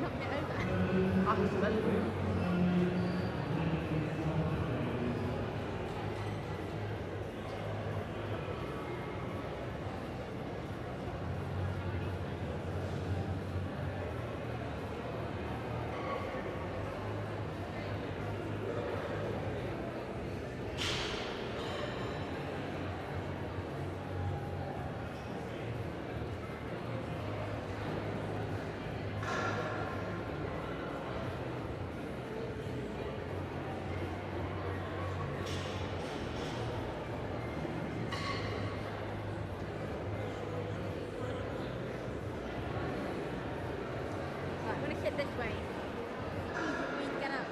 knocked it over. Accidentally. Sit this way. Please get up.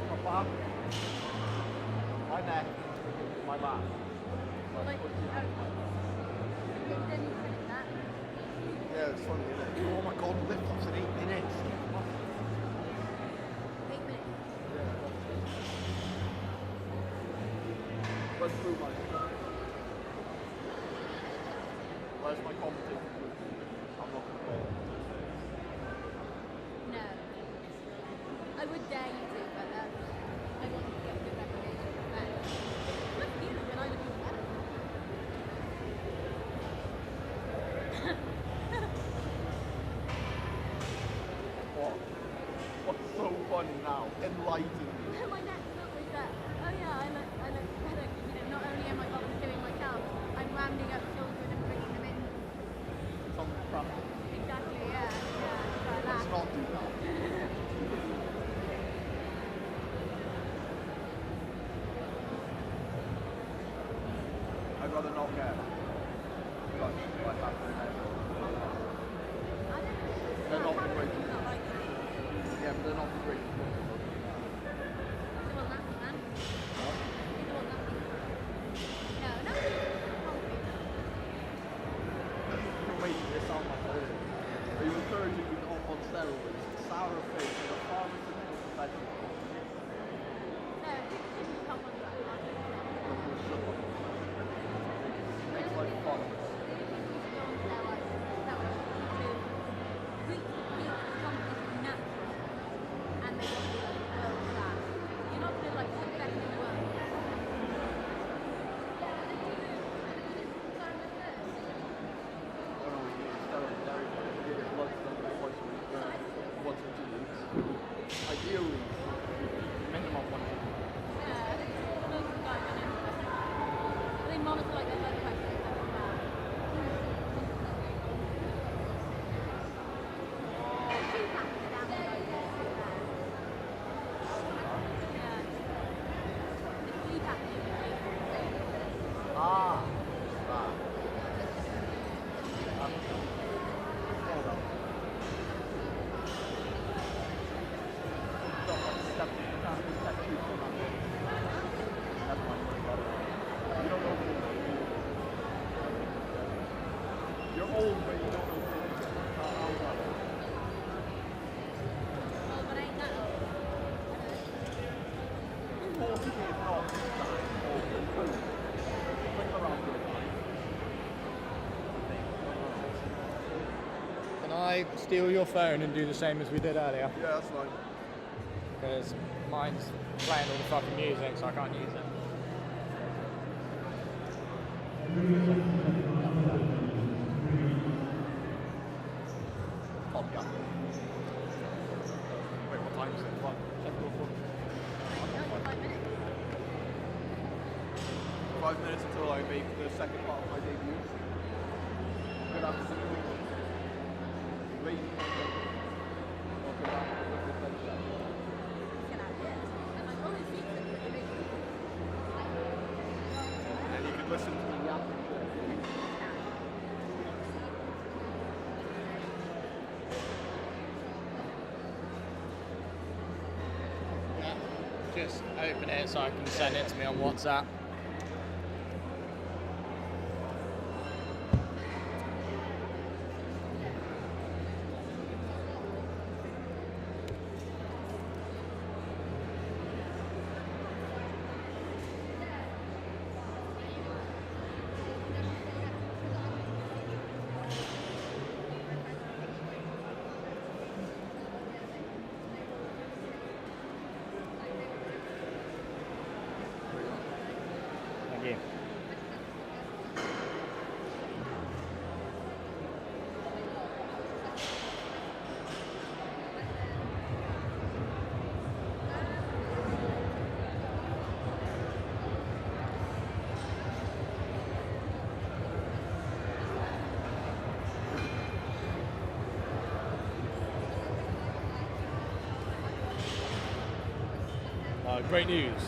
My back. My neck. My back. Yeah, it's funny, isn't it? Oh my god, lift off in 8 minutes. 8 minutes. Let's prove myself. Where's my competition? I'm not going to play it. No. I would dare you to, but I want to get a good reputation. Look at you when I look even better. What's so funny now? Enlighten me. My next thought was that, oh yeah, I look better. You know, not only am I volunteering myself, I'm rounding up children and bringing them in. Some crap. Exactly, yeah. Let's not do that. I'd rather not get touched by that. They're not the great. Yeah, but they're not the great. You're making this sound like a Are you encouraging me on steroids? Sour face and a pharmaceutical professional. Makes life fun. Ideally, minimum 1 week. They monitor like their blood pressure and stuff like that. Two packs are down there like this. Yeah. The 2 packs you can take. Hold on. That's my You don't know. You're old, but you don't know. Oh, but ain't that old? 40 is not that old. Click around here. Can I steal your phone and do the same as we did earlier? Yeah, that's fine. Because mine's playing all the fucking music, so I can't use it. Oh, yeah. Wait, what time is it? What? 5 minutes. 5 minutes until I make the second part of my debut. Good afternoon. Ladies and gentlemen. Welcome back to the adventure. And you can listen to me yapping. Yeah. Just open it so I can send it to me on WhatsApp. Great news.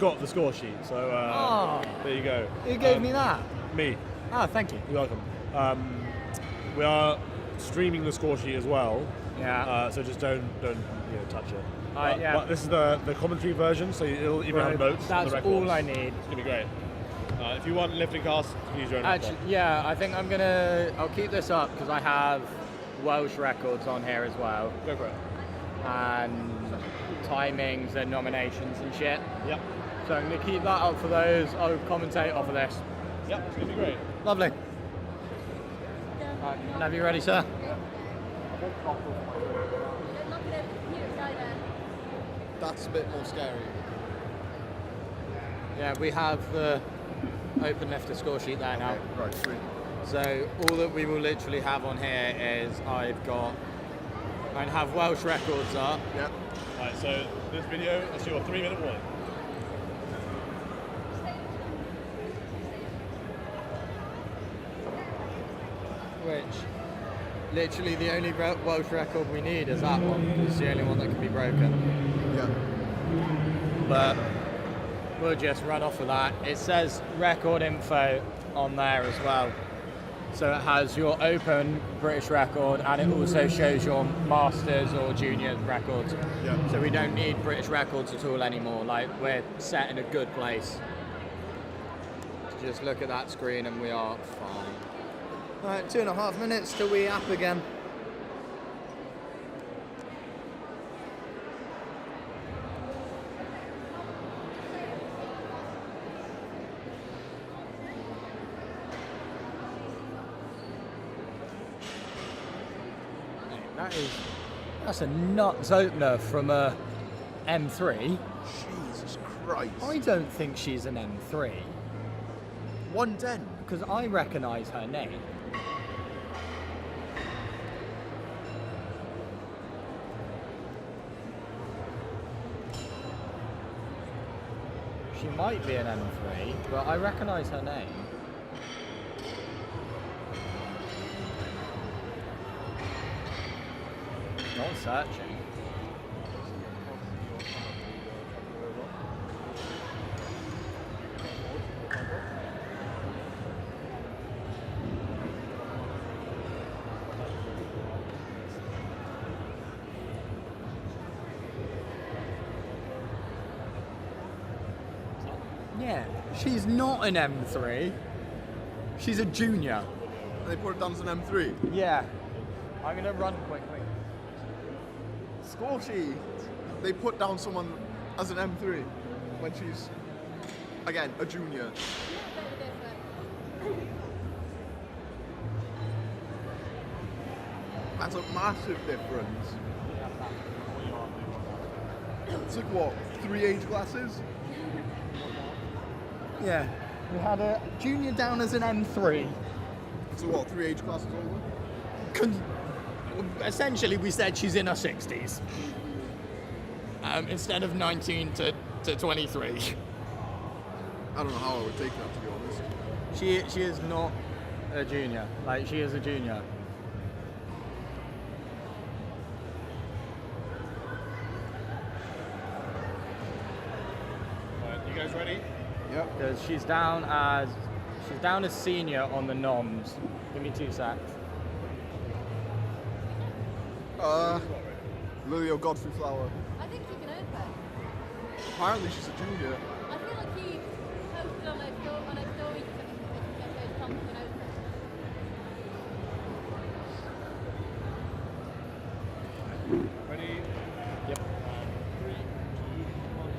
Got the score sheet, so there you go. Who gave me that? Me. Ah, thank you. You're welcome. We are streaming the score sheet as well. Yeah. So just don't touch it. Yeah. But this is the commentary version, so it'll even have notes. That's on the records. all I need. It's gonna be great. If you want lifting cast, you can use your own. Actually, yeah, I think I'll keep this up because I have Welsh records on here as well. Go for it. And timings and nominations and shit. Yep. So I'm going to keep that up for those. I'll commentate off of this. Yep, it's gonna be great. Lovely. Right, whenever you're ready, sir. Don't knock it over the computer either. That's a bit more scary. Yeah, we have the open lifter score sheet there now. Right, sweet. So all that we will literally have on here is I have Welsh records up. Yep. Right, so this video is your 3-minute warning. Which, literally the only Welsh record we need is that one. It's the only one that can be broken. Yeah. But we'll just run off of that. It says record info on there as well. So it has your open British record and it also shows your masters or junior records. Yeah. So we don't need British records at all anymore. Like, we're set in a good place. Just look at that screen and we are fine. Alright, 2.5 minutes till we up again. That's a nuts opener from a M3. Jesus Christ. I don't think she's an M3 110. because I recognise her name. She might be an M3, but I recognise her name. Not searching. Yeah, she's not an M3. She's a junior. They put it down as an M3. Yeah. I'm gonna run quickly. Scoresheet. They put down someone as an M3 when she's, again, a junior. That's a massive difference. It's like what, 3 age classes? Yeah. We had a junior down as an M3. So what, 3 age classes over? Essentially, we said she's in her 60s. Instead of 19 to 23. I don't know how I would take that, to be honest. She is not a junior. Like, she is a junior. Right, you guys ready? Yep. Because she's down as senior on the noms. Give me 2 secs. Lilio Godfrey Flower. I think you can open. Apparently she's a junior. I feel like he posted on a story that you can get those pumps and open. Ready? Yep. 3, 2, 1.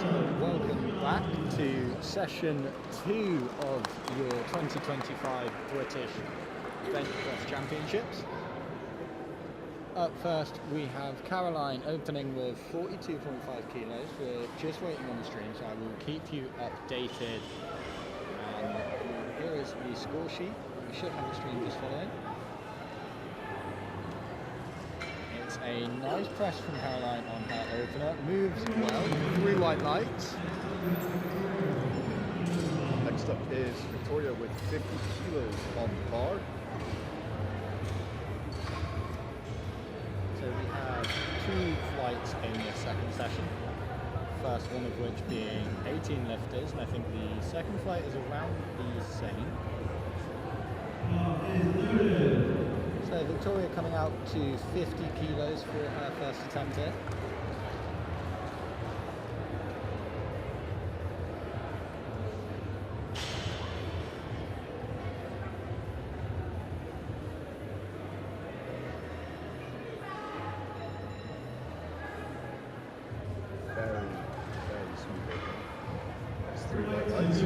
So welcome back to session 2 of your 2025 British Bench Press Championships. Up first we have Caroline opening with 42.5 kilos. We're just waiting on the stream, so I will keep you updated. And here is the score sheet. We should have the stream just following. It's a nice press from Caroline on her opener. Moves well, 3 white lights. Next up is Victoria with 50 kilos on the bar. So we have 2 flights in the second session. First one of which being 18 lifters, and I think the second flight is around the same. So Victoria coming out to 50 kilos for her first attempt here. Very, very smooth. It's 3 white lights.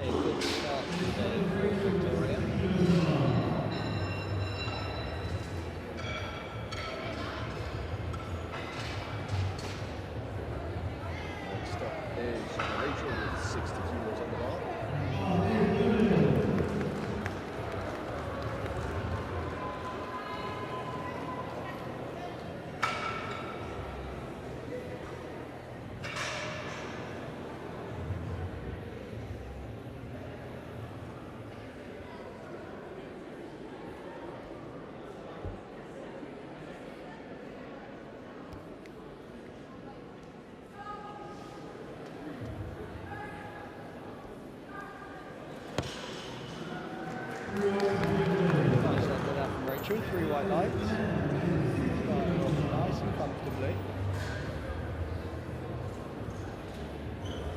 A good start today for Victoria. Next up is Rachel with 60 kilos on the bar. Nice under that from Rachel, 3 white lights. Starting off nice and comfortably.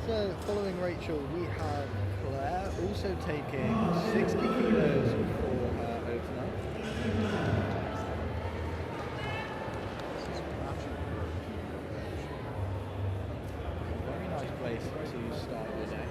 So following Rachel we have Claire also taking 60 kilos for her opener. Very nice place to start the day.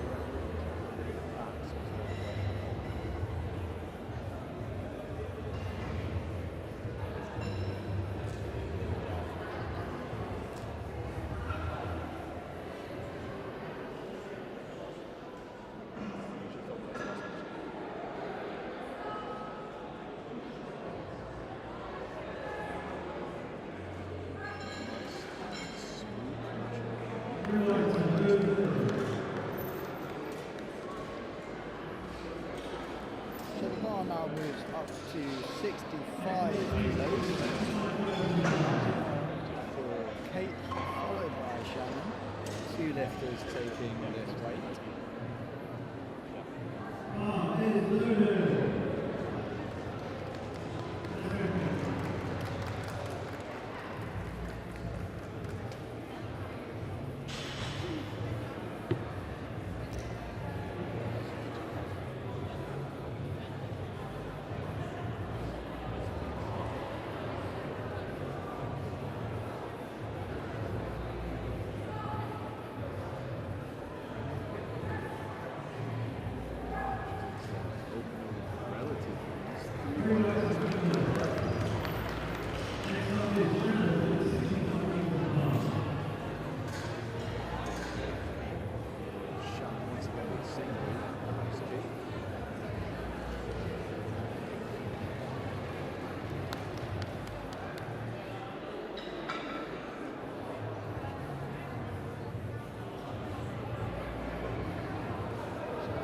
So the bar now moves up to 65 kilos for Kate, followed by Shannon. 2 lifters taking this weight.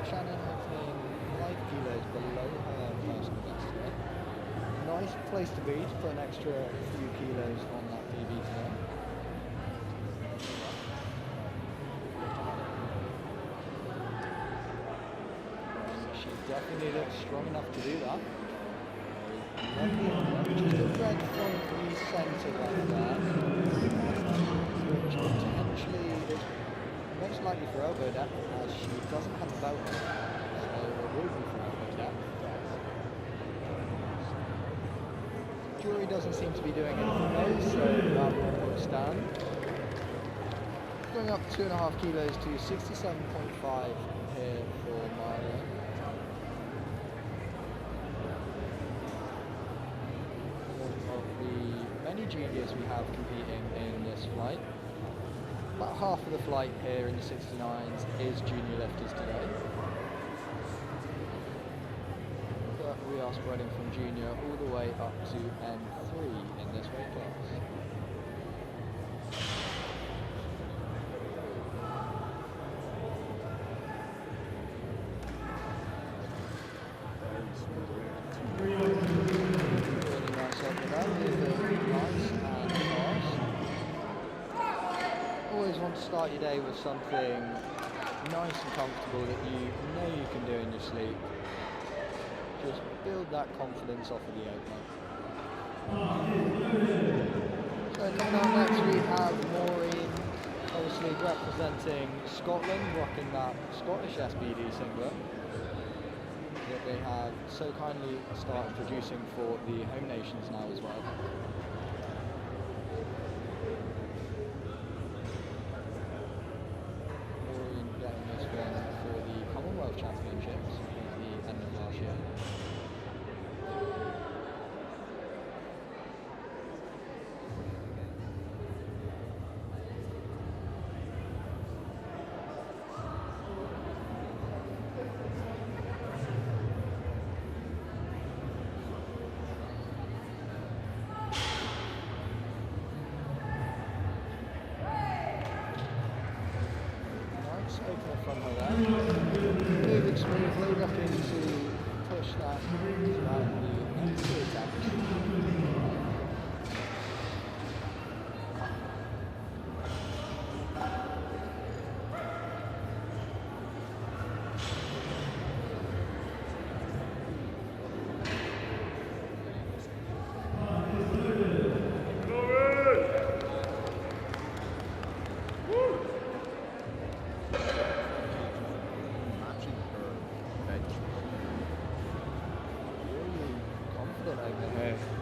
Shannon lifting 5 kilos below her personal best today. Nice place to be to put an extra few kilos on that PB today. She definitely looks strong enough to do that. Just a red from the centre right there, which potentially is most likely for elbow depth, as she doesn't have a belt on, so it will be for elbow depth. Jury doesn't seem to be doing anything else, so that will stand. Going up 2.5 kilos to 67.5 here for Milo. Of the many juniors we have competing in this flight, about half of the flight here in the 69s is junior lifters today. But we are spreading from junior all the way up to N3 in this weight class. Really nice up with that. start your day with something nice and comfortable that you know you can do in your sleep. Just build that confidence off of the opener. So coming up next we have Maureen, obviously representing Scotland, rocking that Scottish SBD singlet that they have so kindly started producing for the home nations now as well. Maureen getting this one for the Commonwealth Championships at the end of last year. Opener from her there. Moving smoothly, looking to push that throughout the next two attempts.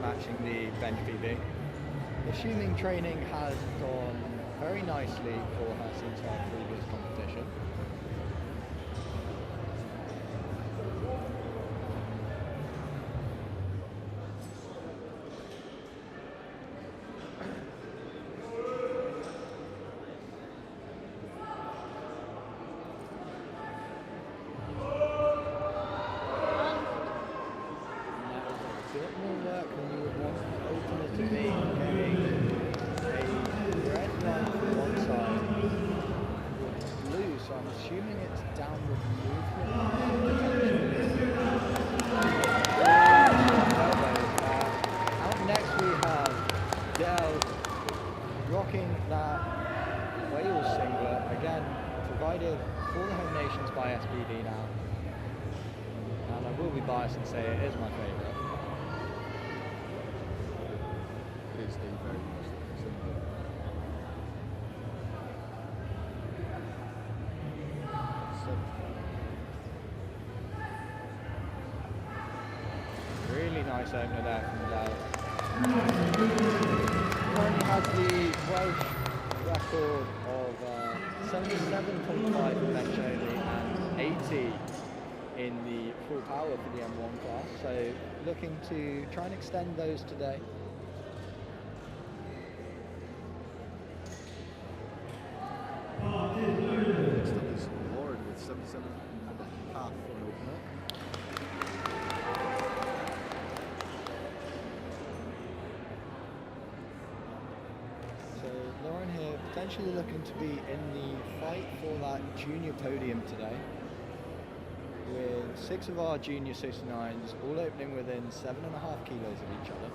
Matching the bench PB. Assuming training has gone very nicely for her since her previous competition. So I'm assuming it's downward movement. Out next we have Dell rocking that Wales singlet, again provided for the home nations by SBD now. And I will be biased and say it is my favourite. It is a very nice singlet. Really nice opener there from Dell. Currently has the Welsh record of 77.5 in bench only and 80 in the full power for the M1 class. So looking to try and extend those today. Next up is Lauren with 77 and a half for an opener. Lauren here potentially looking to be in the fight for that junior podium today, with 6 of our junior 69s all opening within 7.5 kilos of each other.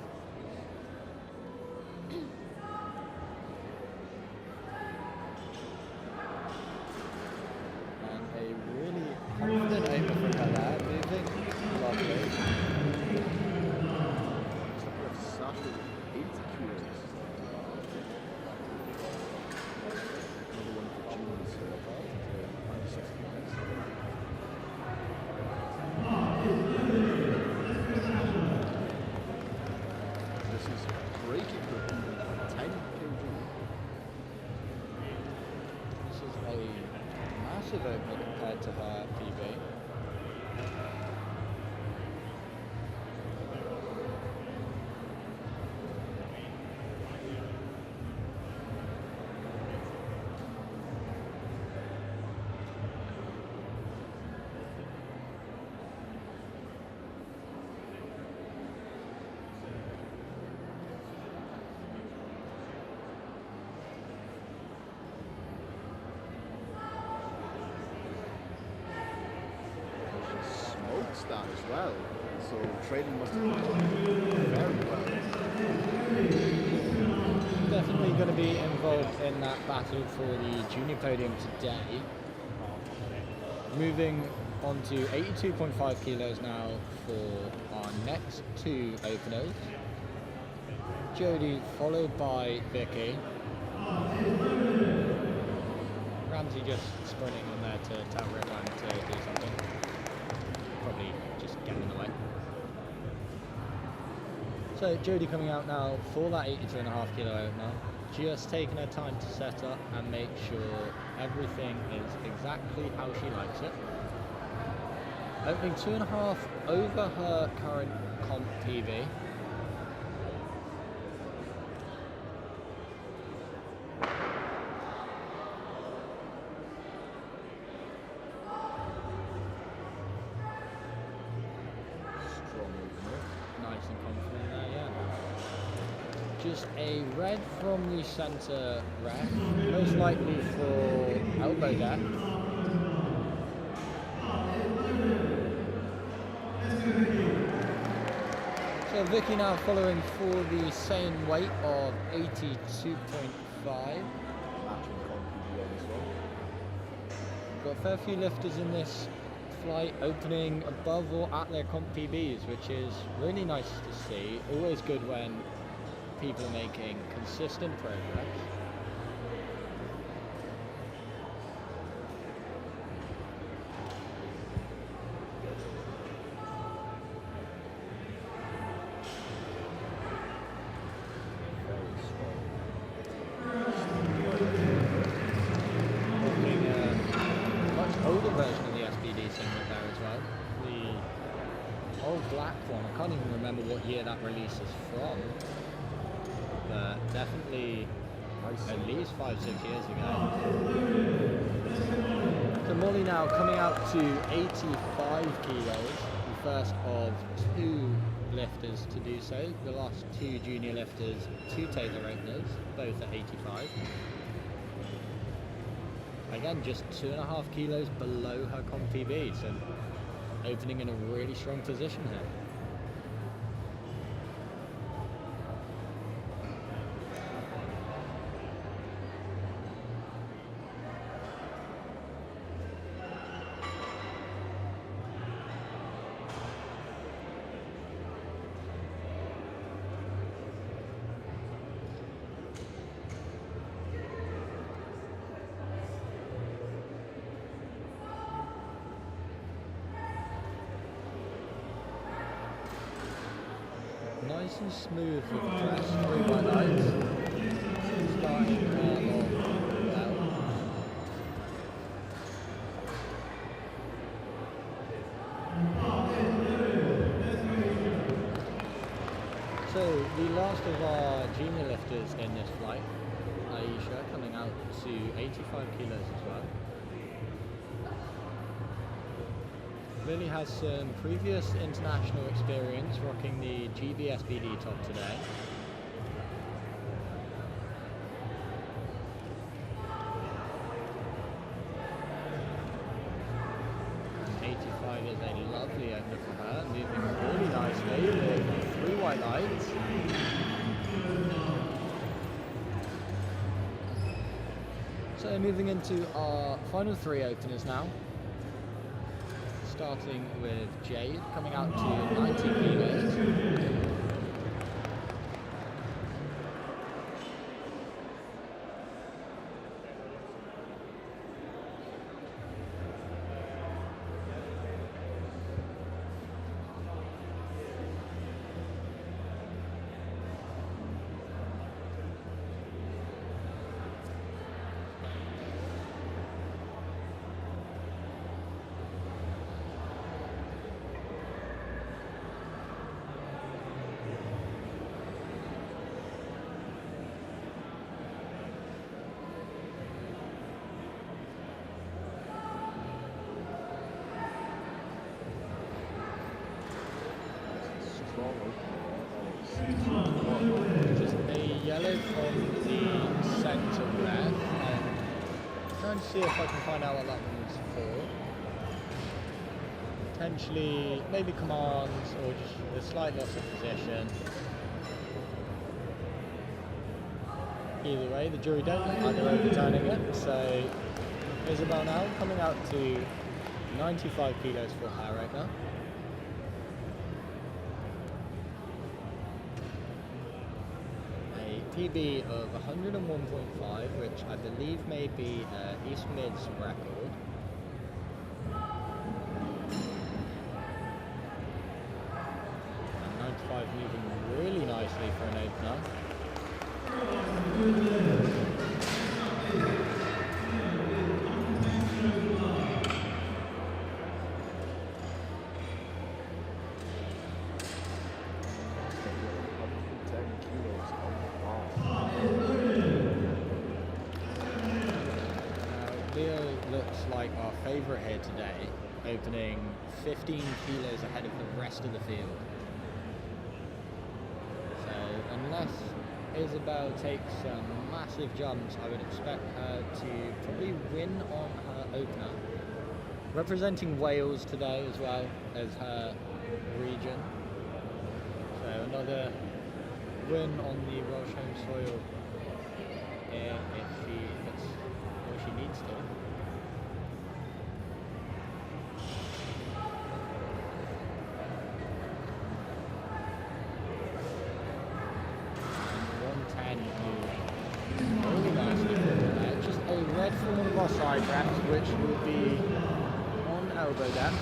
And a really confident opener from her there, moving lovely. Sasha with 80 kilos. Another one for juniors under 69s. This is breaking for 10 kg. This is a massive opener compared to her PB. That as well, so training must have gone very well. definitely going to be involved in that battle for the junior podium today. Moving on to 82.5 kilos now for our next two openers. Jodie followed by Vicky. Ramsey just sprinting on there to tell Redline to do something. Probably just getting in the way. So Jodie coming out now for that 82.5 kilo opener. Just taking her time to set up and make sure everything is exactly how she likes it. Opening 2.5 over her current comp PB. Nice and confident there, yeah. Just a red from the centre ref, most likely for elbow depth. So Vicky now following for the same weight of 82.5. Got a fair few lifters in this flight opening above or at their comp PBs, which is really nice to see. Always good when people are making consistent progress. What year that release is from, but definitely at least 5-6 years ago. So Molly now coming out to 85 kilos, the first of two lifters to do so. The last two junior lifters to take their openers, both at 85. Again, just 2.5 kilos below her comp PB, so opening in a really strong position here. Nice and smooth with the press, 3 white lights. Starting well. So the last of our junior lifters in this flight, Aisha, coming out to 85 kilos as well. Lily has some previous international experience rocking the GBSBD top today. And 85 is a lovely opener for her, moving really nicely with 3 white lights. So moving into our final 3 openers now. Starting with Jade, coming out to 90 kilos. Just a yellow from the centre red. Trying to see if I can find out what that one's for. Potentially, maybe commands or just a slight loss of position. Either way, the jury don't look like they're overturning it. So Isabel now coming out to 95 kilos for her right now. A PB of 101.5, which I believe may be East Mid's record. And 95 moving really nicely for an opener. Leo looks like our favourite here today, opening 15 kilos ahead of the rest of the field. So unless Isabel takes some massive jumps, I would expect her to probably win on her opener. Representing Wales today as well as her region. So another win on the Welsh home soil if she hits what she needs to. Really nicely there. Just a red for one of our side reps, which will be on elbow depth.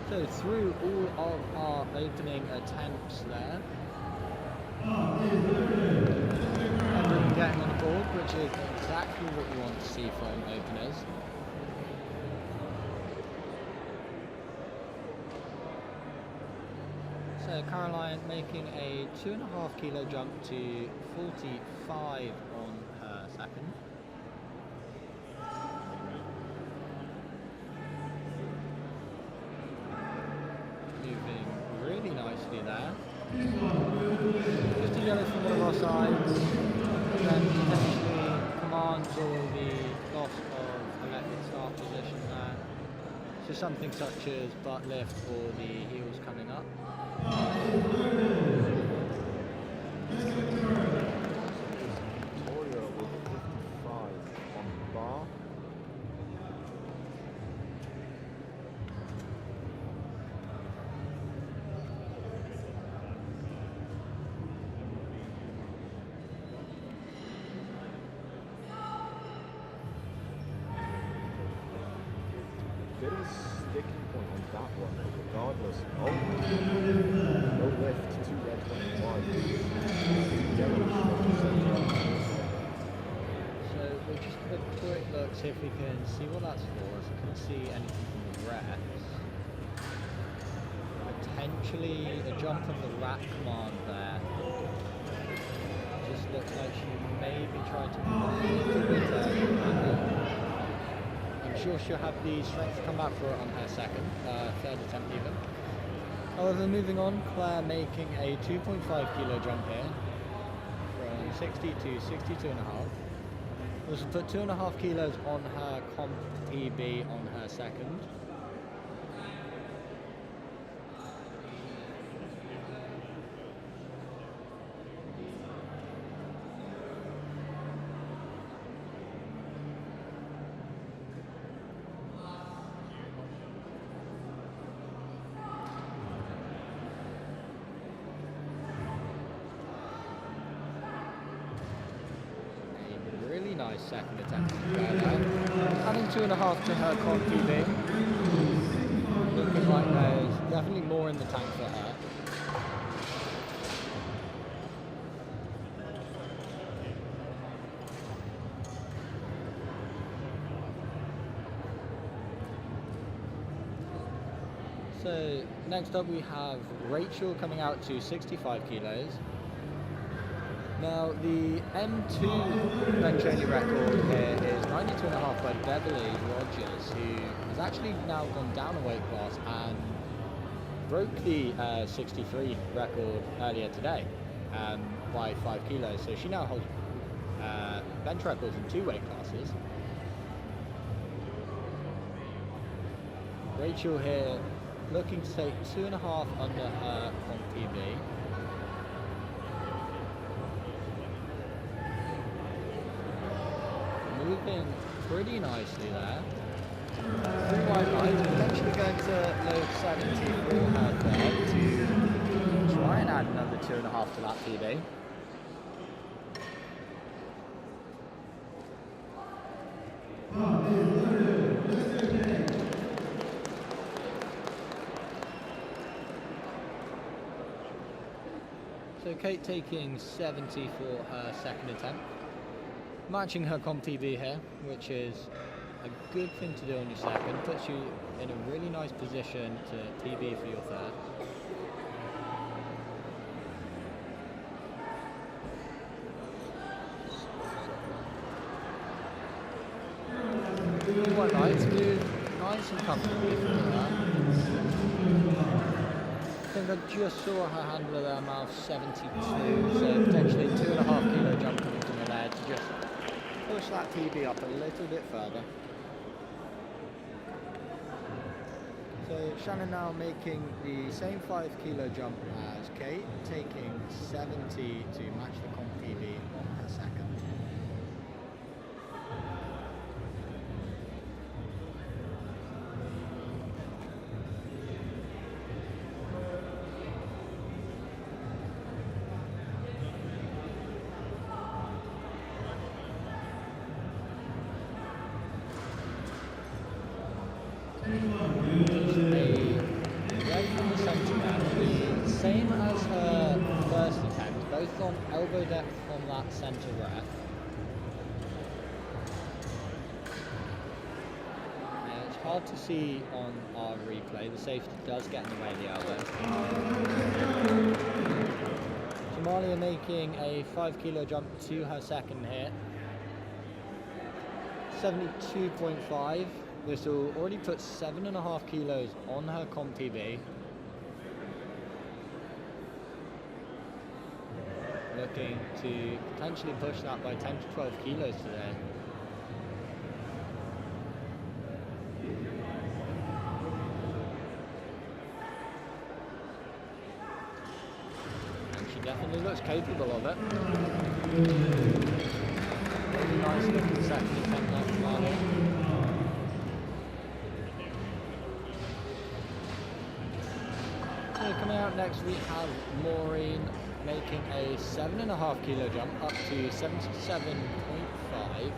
So through all of our opening attempts there, everyone getting on the board, which is exactly what you want to see from openers. So Caroline making a 2.5 kilo jump to 45 on her second. Moving really nicely there. Just a yellow from one of our sides, and then potentially commands all the loss of elected start position there. So something such as butt lift or the heels coming up. Victoria with 55 on the bar. Bit of a sticking point on that one, regardless. Oh, no lift, 2 red, 1 white. So we'll just have a quick look, see if we can see what that's for. As I couldn't see anything from the reps. Potentially a jump on the rack command there. Just looks like she maybe tried to move a little bit I'm sure she'll have the strength to come back for it on her third attempt even. However, moving on, Claire making a 2.5 kilo jump here from 60 to 62.5. This will put 2.5 kilos on her comp PB on her second. Really nice second attempt. Adding 2.5 to her comp PB. Looking like there's definitely more in the tank for her. So next up we have Rachel coming out to 65 kilos. Now the M2 bench only record here is 92.5 by Beverly Rogers, who has actually now gone down a weight class and broke the 63 record earlier today by 5 kilos. So she now holds bench records in 2 weight classes. Rachel here looking to take 2.5 under her comp PB. Moving pretty nicely there. 3 wide lines, potentially going to load 70 for her third to try and add another 2.5 to that PB. So Kate taking 70 for her second attempt, matching her comp PB here, which is a good thing to do on your second, puts you in a really nice position to PB for your third. Quite nice, move nice and comfortably through that. I think I just saw her handler there, mouth 72, so potentially 2.5 kilo jump coming from there to just push that PB up a little bit further. So Shannon now making the same 5 kilo jump as Kate, taking 70 to match the comp PB on her second. Same as her first attempt, both on elbow depth from that centre rep. It's hard to see on our replay, the safety does get in the way of the elbow. Somalia making a 5 kilo jump to her second hit. 72.5. This will already put 7.5 kilos on her comp PB. Looking to potentially push that by 10 to 12 kilos today. And she definitely looks capable of it. Really nice looking second attempt there from Marley. So coming out next we have Maureen making a 7.5 kilo jump up to 77.5,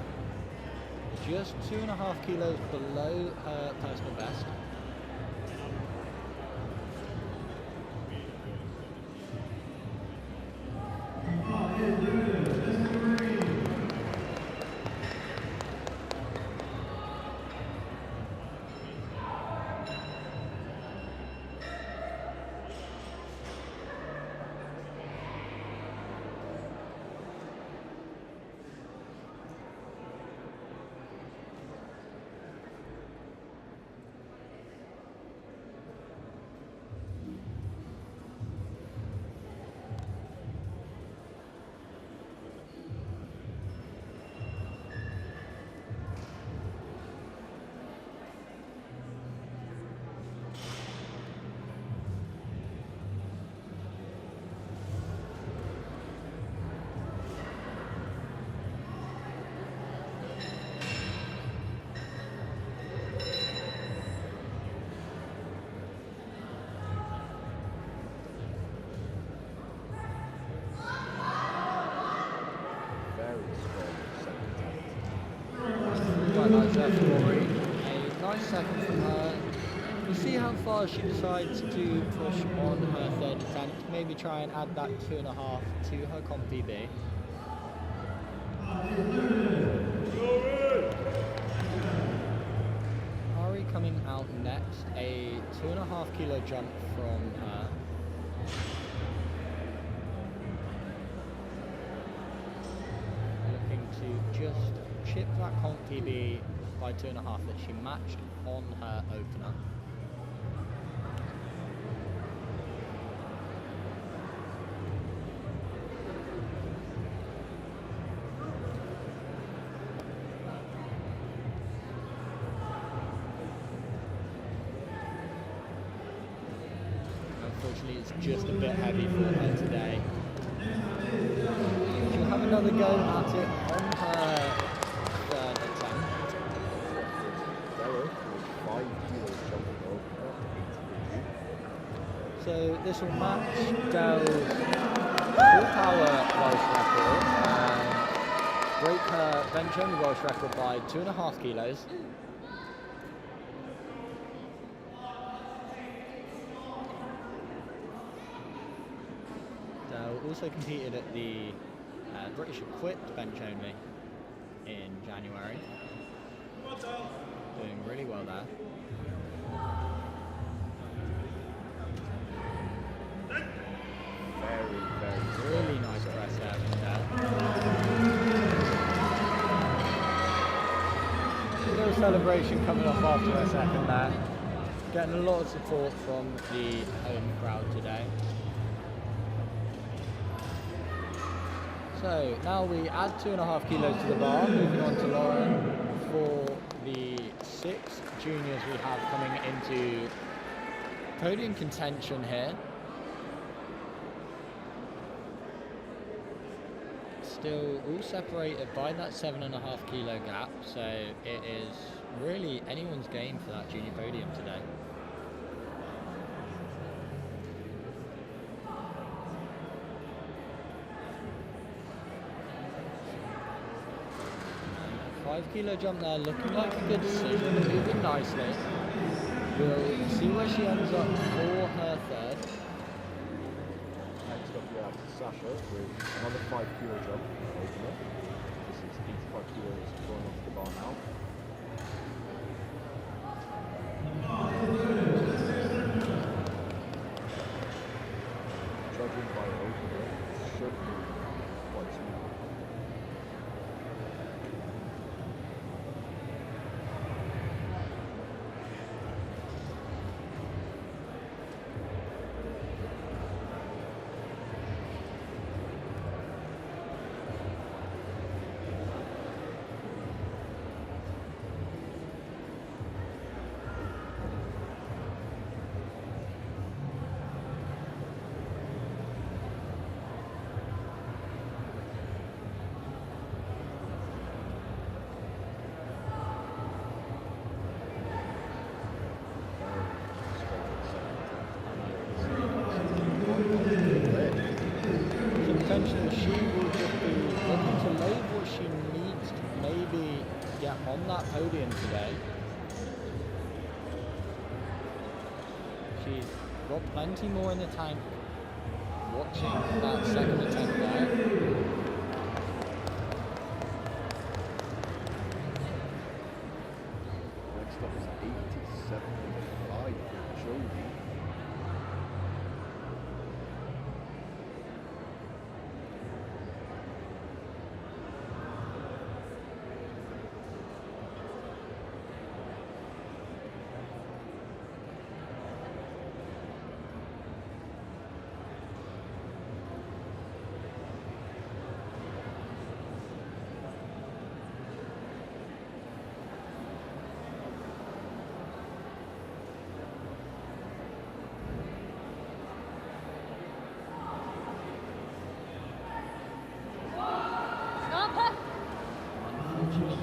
just 2.5 kilos below her personal best. A nice second from her. We'll see how far she decides to push on her third attempt. Maybe try and add that 2.5 to her comp PB. Ari coming out next, a 2.5 kilo jump from her. Looking to just chip that comp PB by 2.5 that she matched on her opener. it's just a bit heavy for her today. She'll have another go at it on her third attempt. Dell with 5 kilos jumping over 8 kg. So this will match Dell's full power Welsh record and break her bench only Welsh record by 2.5 kilos. Dell also competed at the British Equipped bench only in January. Doing really well there. Really nice press there from Dell. A little celebration coming off after a second there. Getting a lot of support from the home crowd today. So now we add 2.5 kilos to the bar, moving on to Lauren for the 6 juniors we have coming into podium contention here. Still all separated by that 7.5 kilo gap, so it is really anyone's game for that junior podium today. Five kilo jump there, looking like a good decision, moving nicely. We'll see where she ends up for her third. Next up we have Sasha with another 5 kilo jump opener. This is 85 kilos going off the bar now. Judging by opener, should be quite smooth. Essentially, she will just be looking to load what she needs to maybe get on that podium today. She's got plenty more in the tank. Watching that second attempt there. Next up is 87.5 for Jodie.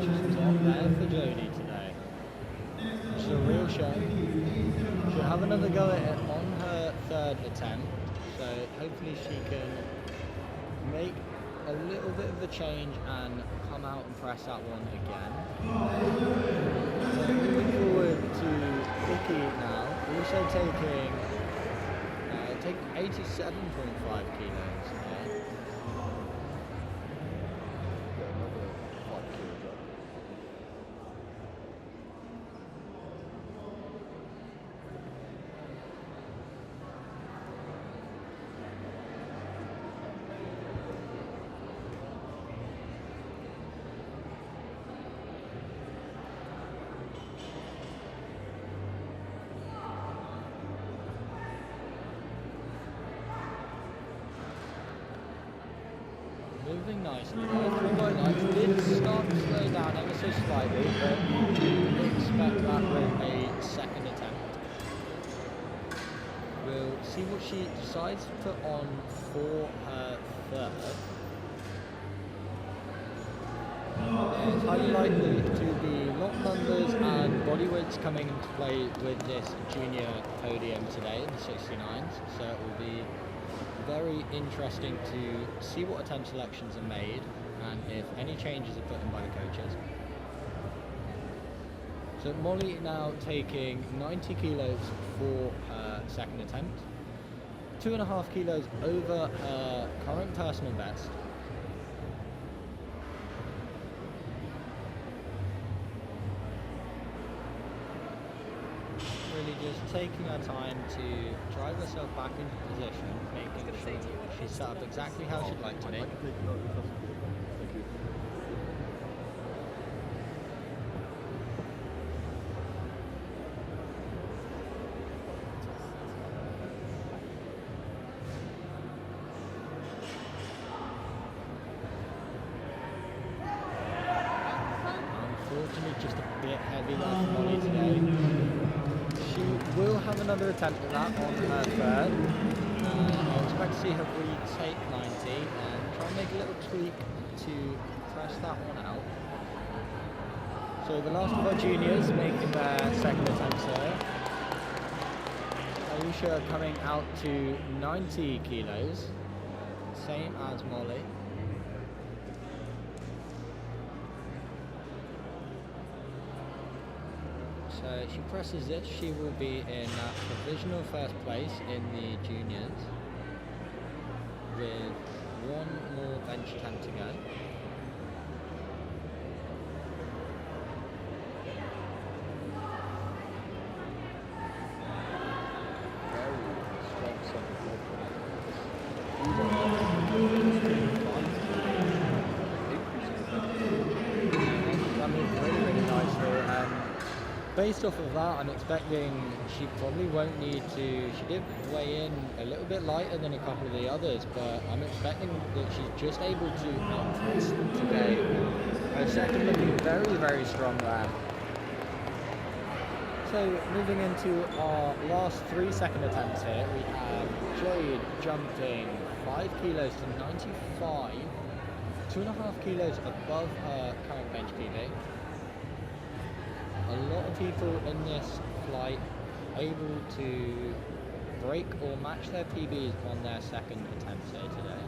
Just not there for Jodie today. It's a real shame. She'll have another go at it on her third attempt, so hopefully she can make a little bit of a change and come out and press that one again. So moving forward to Vicky now, also taking 87.5 kilos. Another 5 kilo jump. Moving nicely there. 3 white lights did start to slow down ever so slightly, but you do expect that with a second attempt. We'll see what she decides to put on for her third. It's highly likely to be lot numbers and body weights coming into play with this junior podium today, the 69s. So it will be very interesting to see what attempt selections are made and if any changes are put in by the coaches. So Molly now taking 90 kilos for her second attempt, 2.5 kilos over her current personal best. Really just taking her time to drive herself back into position, making sure she's set up exactly how she'd like to be. Thank you. Unfortunately, just a bit heavy there for Molly today. She will have another attempt at that on her third. I expect to see her retake 90 and try and make a little tweak to press that one out. So the last of our juniors making their second attempts here. Alicia coming out to 90 kilos, same as Molly. So she presses this, she will be in provisional first place in the juniors with one more bench attempt to go. That moved really, really nicely. Based off of that, I'm expecting she probably won't need to. She did weigh in a little bit lighter than a couple of the others, but I'm expecting that she's just able to outpace them today. Her second looking very, very strong there. So moving into our last 3 second attempts here, we have Jade jumping 5 kilos to 95, 2.5 kilos above her current bench PB. A lot of people in this flight able to break or match their PBs on their second attempts here today.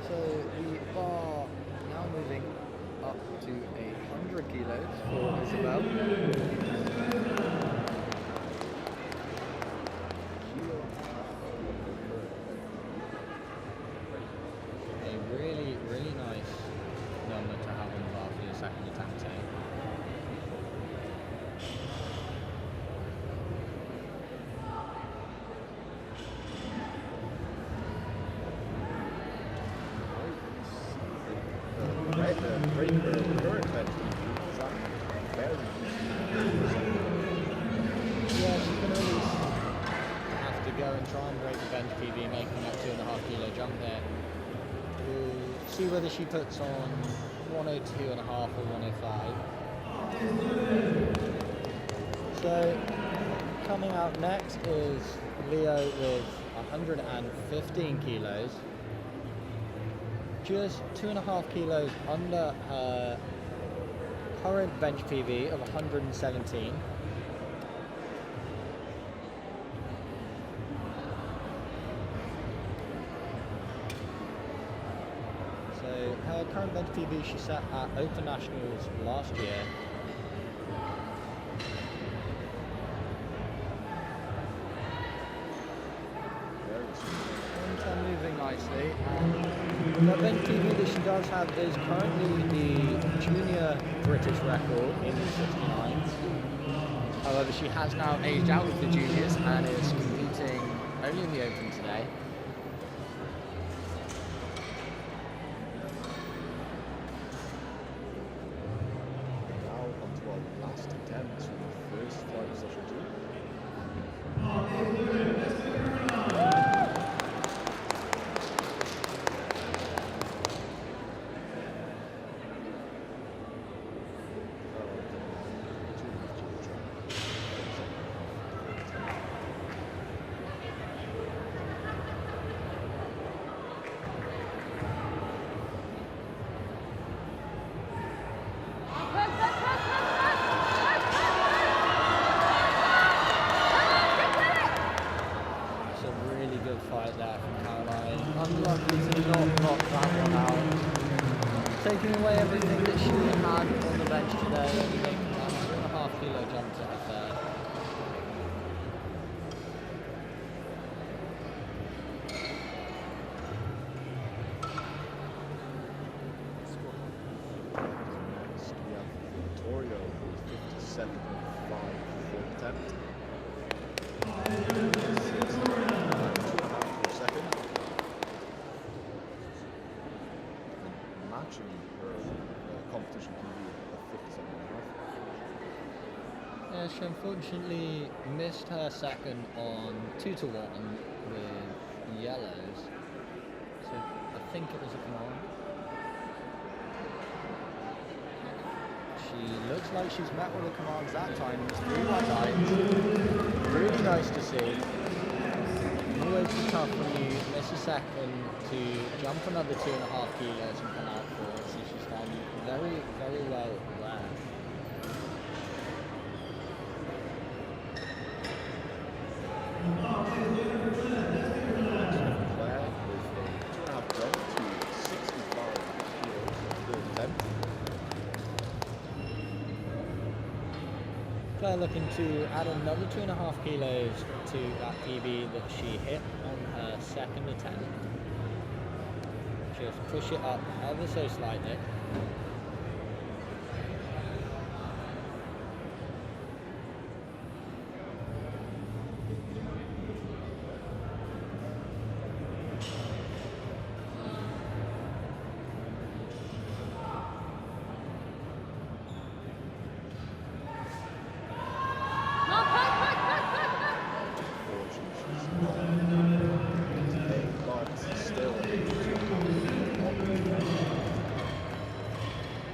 So we are now moving up to 100 kilos for Isabel. A really, really nice number to have on the bar for your second attempt here. Yeah, she's going to at least have to go and try and break the bench PB, making that 2.5 kilo jump there. We'll see whether she puts on 102.5 or 105. So coming out next is Leo with 115 kilos. Just 2.5 kilos under her current bench PB of 117. So her current bench PB she set at Open Nationals last year. And moving nicely. The bench TV that she does have is currently the junior British record in the 69s. However, she has now aged out of the juniors and is competing only in the Open today. Now on to our last attempt for the first flight of session 2. It's a really good fight there from Caroline. Unlucky to not knock that one out. Taking away everything that she had on the bench today, only making that 2.5 kilo jump to her third. Next we have Victoria with 57.5 third attempt. 2.5 per second. And matching her competition PB of 57.5. Yeah, she unfortunately missed her second on 2 to 1 with yellows. So I think it was a command. She looks like she's met with the commands that time. It's 3 by 9. Really nice to see. Always tough when you miss a second to jump another 2.5 kilos and come out for it. So she's done very, very well there. Claire with a 2.5 jump to 65 kilos third attempt. Claire looking to add another 2.5 kilos to that PB that she hit on her second attempt. Just push it up ever so slightly.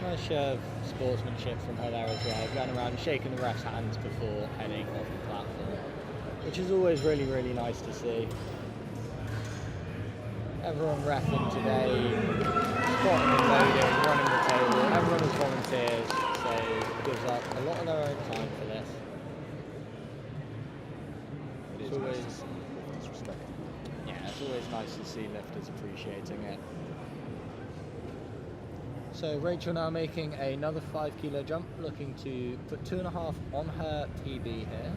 Nice show of sportsmanship from her there as well, going around and shaking the ref's hands before heading off the platform, which is always really, really nice to see. Everyone reffing today, spotting and loading, running the table, everyone is volunteers, so it gives up a lot of their own time for this. It is nice to see lifters respecting. Yeah, it's always nice to see lifters appreciating it. So Rachel now making another 5 kilo jump, looking to put 2.5 on her PB here.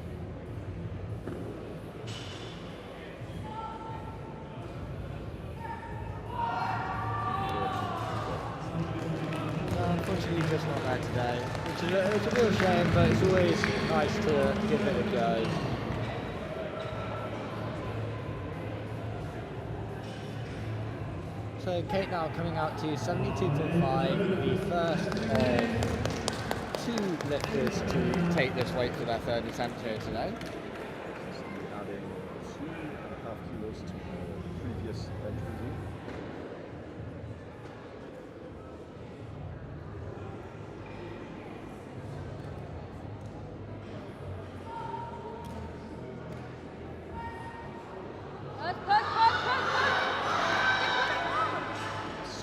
Unfortunately just not there today, which is it's a real shame, but it's always nice to give it a go. So Kate now coming out to 72.5, the first of 2 lifters to take this weight for their third attempt here today. Adding 2.5 kilos to the previous bench PB.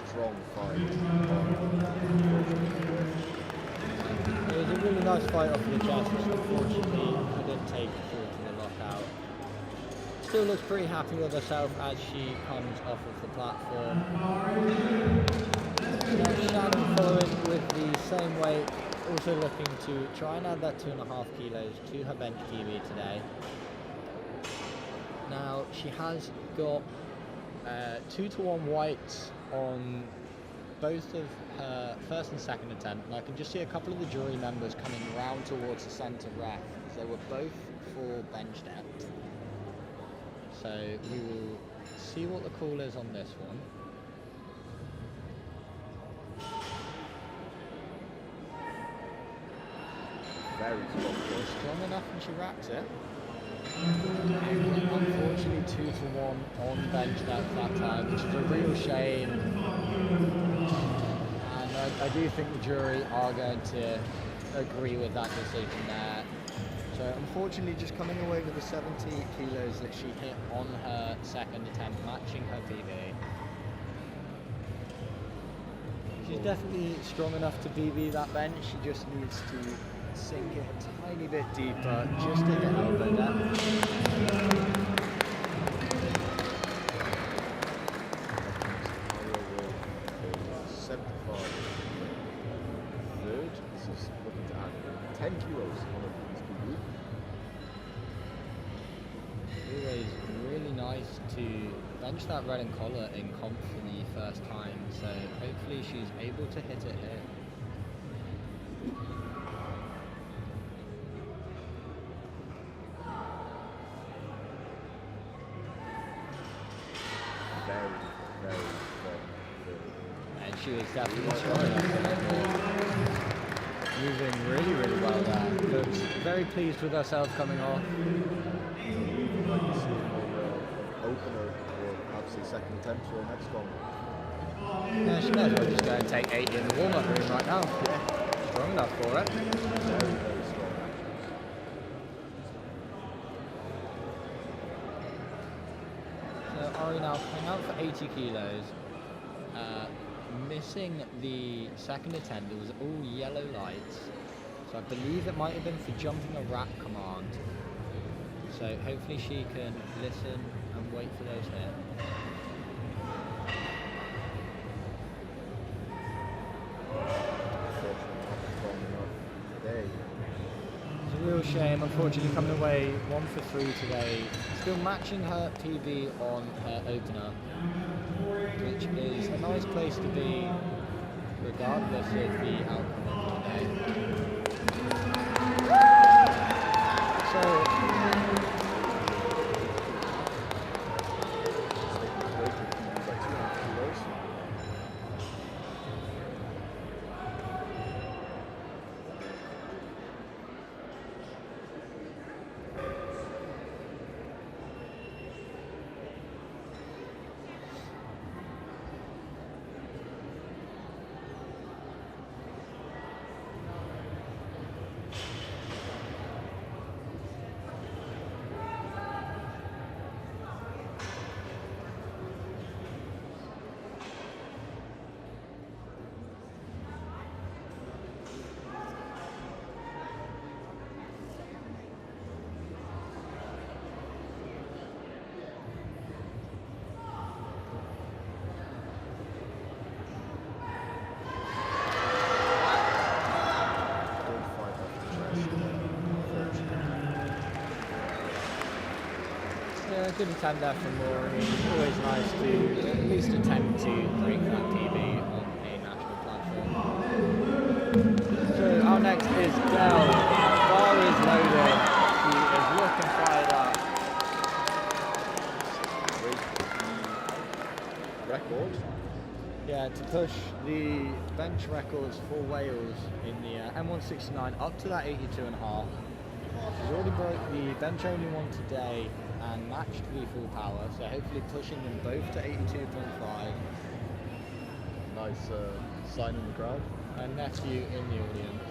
Strong fight. It was a really nice fight off the chest, which unfortunately couldn't take it through to the lockout. Still looks pretty happy with herself as she comes off of the platform. Now Shannon following with the same weight, also looking to try and add that 2.5 kilos to her bench PB today. Now she has got 2 to 1 whites on both of her first and second attempt, and I can just see a couple of the jury members coming round towards the centre ref. They were both for bench depth. So we will see what the call is on this one. Very strong. Strong enough and she racks it. Unfortunately 2-1 on bench depth that time, which is a real shame. And I do think the jury are going to agree with that decision there. So unfortunately just coming away with the 70 kilos that she hit on her second attempt, matching her PB. She's definitely strong enough to BB that bench, she just needs to sink it a tiny bit deeper just to hit elbow depth. 75. Third. This is looking to add 10 kilos on a PB. Always really nice to bench that red and collar in comp for the first time, so hopefully she's able to hit it here. And she was definitely strong enough. Moving really, really well there. Looks very pleased with herself coming off. Like you see in the opener or perhaps the second attempt for the next one. Yeah, she may as well just go and take 80 in the warm-up room right now. Yeah, strong enough for it. Very, very strong. So Ari now coming out for 80 kilos. Missing the second attempt, it was all yellow lights. So I believe it might have been for jumping a rack command. So hopefully she can listen and wait for those here. It's a real shame, unfortunately coming away 1 for 3 today. Still matching her PB on her opener, which is a nice place to be regardless of the outcome of today. So good attempt there from Rory. Always nice to at least attempt to break that PB on a national platform. So our next is Del. Bar is loaded. She is looking fired up. Record. Yeah, to push the bench records for Wales in the M169 up to that 82.5. She's already broke the bench only one today and matched the full power, so hopefully pushing them both to 82.5. Nice sign in the crowd. Her nephew in the audience.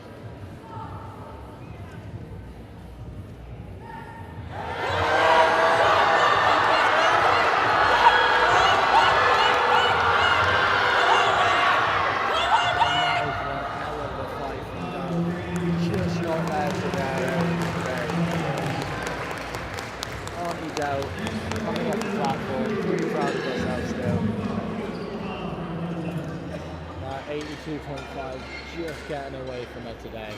Just not there today. Auntie Del coming off the platform, pretty proud of herself still. 82.5, just getting away from her today.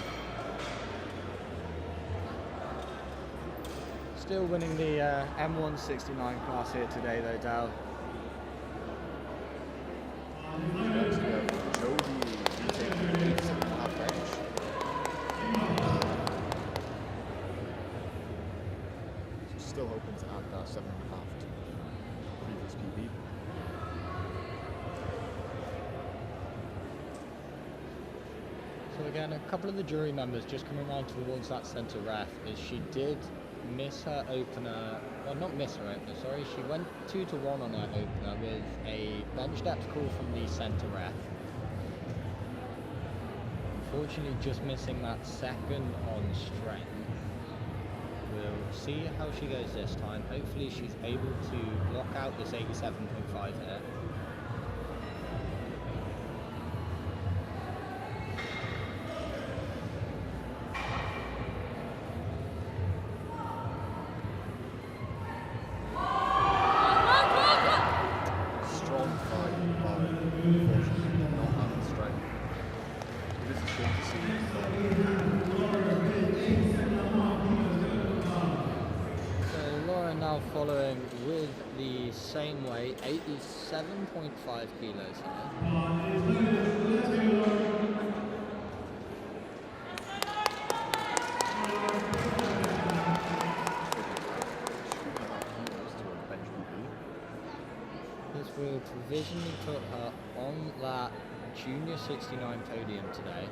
Still winning the M169 class here today though, Del. still hoping to add that 7.5 to previous PB. So again, a couple of the jury members just coming around towards that centre ref is she did miss her opener, well not miss her opener, sorry, she went 2-1 on her opener with a bench depth call from the centre ref. Unfortunately just missing that second on strength. We'll see how she goes this time. Hopefully she's able to lock out this 87.5 here. Strong fight, but unfortunately did not have the strength. This is good to see. So Laura now following with the same weight, 87.5 kilos here. This will provisionally put her on that Junior 69 podium today.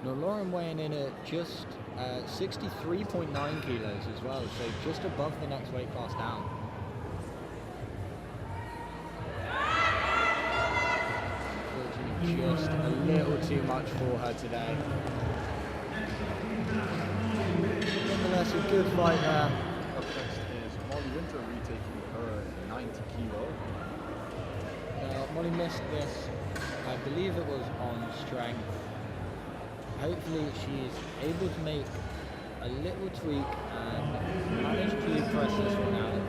Now Lauren weighing in at just 63.9 kilos as well, so just above the next weight class down. Unfortunately, just a little too much for her today. Nonetheless, a good fight there. Up next is Molly Winter retaking her 90 kilo. Molly missed this, I believe it was on strength. Hopefully she's able to make a little tweak and manage to press this one out.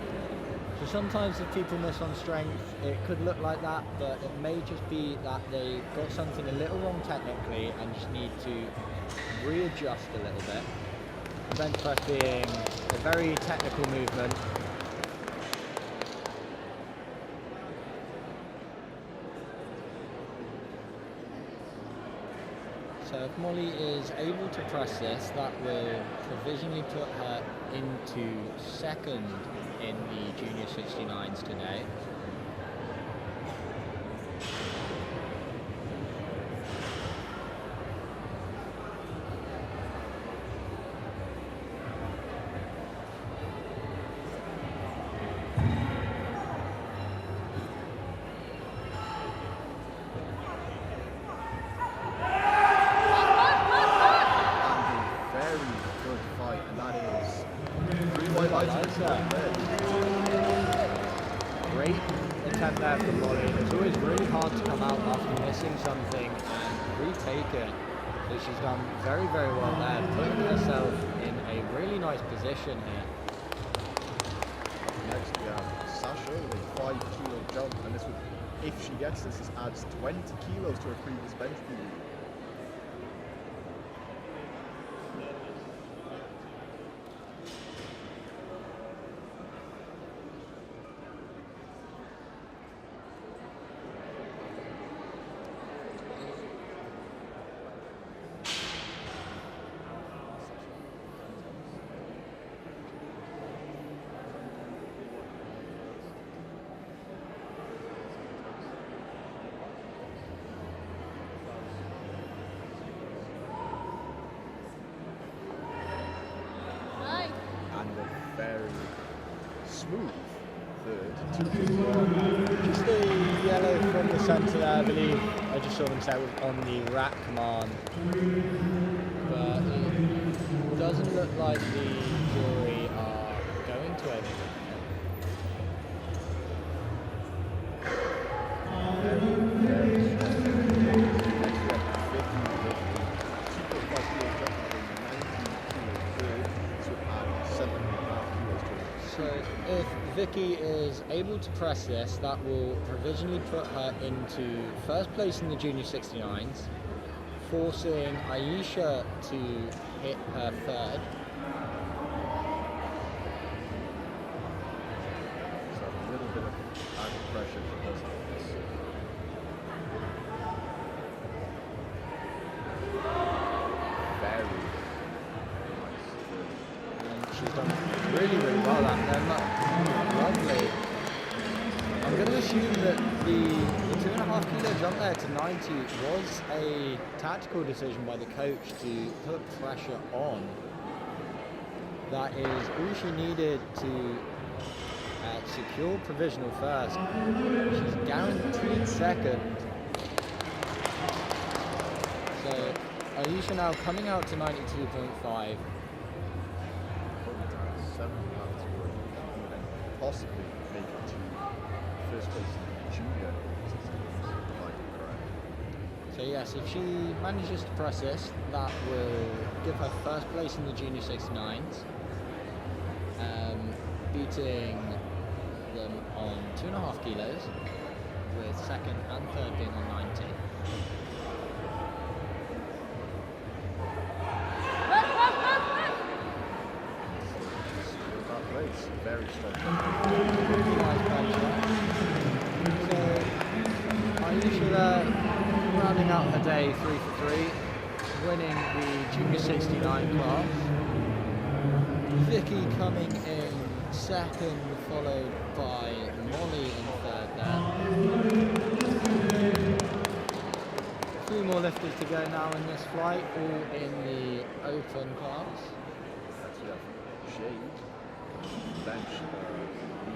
So sometimes if people miss on strength, it could look like that, but it may just be that they got something a little wrong technically and just need to readjust a little bit. Bench press being a very technical movement. So if Molly is able to press this, that will provisionally put her into second in the Junior 69s today. Great attempt there from Molly. It's always really hard to come out after missing something and retake it. So she's done very, very well there, putting herself in a really nice position here. Next we have Sasha with a 5 kilo jump, and this would, if she gets this adds 20 kilos to her previous bench PB. And a very smooth third. Just the yellow from the centre there, I believe. I just saw them say it was on the rack command. But it doesn't look like the jury are going to anything. So if Vicky is able to press this, that will provisionally put her into first place in the Junior 69s, forcing Aisha to hit her third. So a little bit of added pressure for us. Very nice. she's done really, really well at them. Lovely. I'm going to assume that the 2.5 kilo jump there to 90 was a tactical decision by the coach to put pressure on. That is all she needed to secure provisional first. She's guaranteed second. So Ayesha now coming out to 92.5. Possibly make it to first place in the junior systems, if I'm correct. So yes, if she manages to press this, that will give her first place in the junior 69s, beating them on 2.5 kilos, with second and third being on 90. That place, very strong. Really nice pressure. So Ayesha there, rounding out her day 3 for 3, winning the junior 69 class. Vicky coming in second, followed by Molly in third there. A few more lifters to go now in this flight, all in the open class. Actually, I think Shade, bench,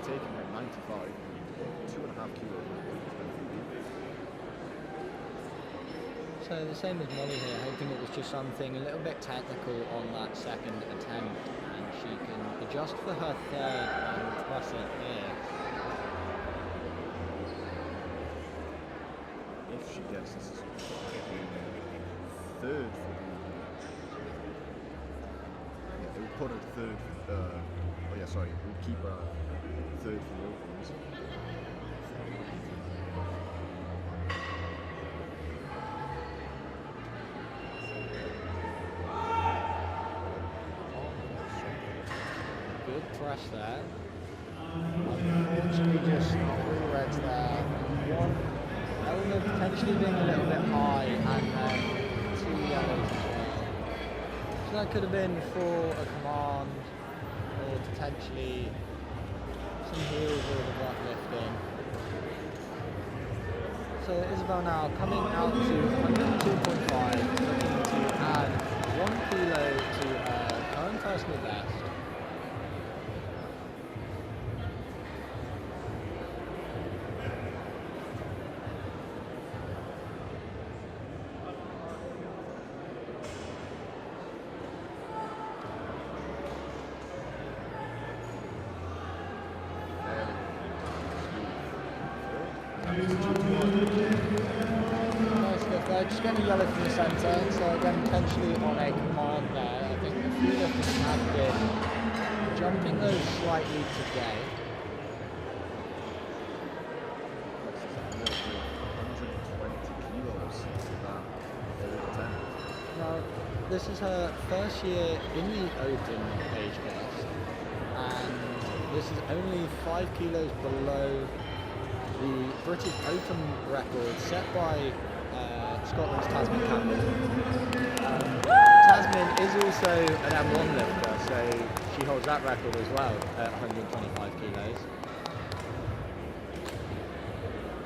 taking at 95, 2.5 kilos. So the same as Molly here, hoping it was just something a little bit technical on that second attempt, and she can adjust for her third and press it here. If she gets this third for the... it would put her third... it would keep her third for the opens. Good press there. Unfortunately, just 3 reds there. One element potentially being a little bit high, and then 2 yellows as well. So that could have been for a command, or potentially some heels or the butt lifting. So Isabel now coming out to 102.5, looking to add 1 kilo to her current personal best. Nice lift there, just getting a yellow from the centre, so again potentially on a command there. I think a few lifters have been jumping those slightly today. That's 120 kilos for that attempt. Now, this is her first year in the open age class, and this is only 5 kilos below the British Open record set by Scotland's Tasman Campbell. Tasman is also an M1 lifter, so she holds that record as well at 125 kilos.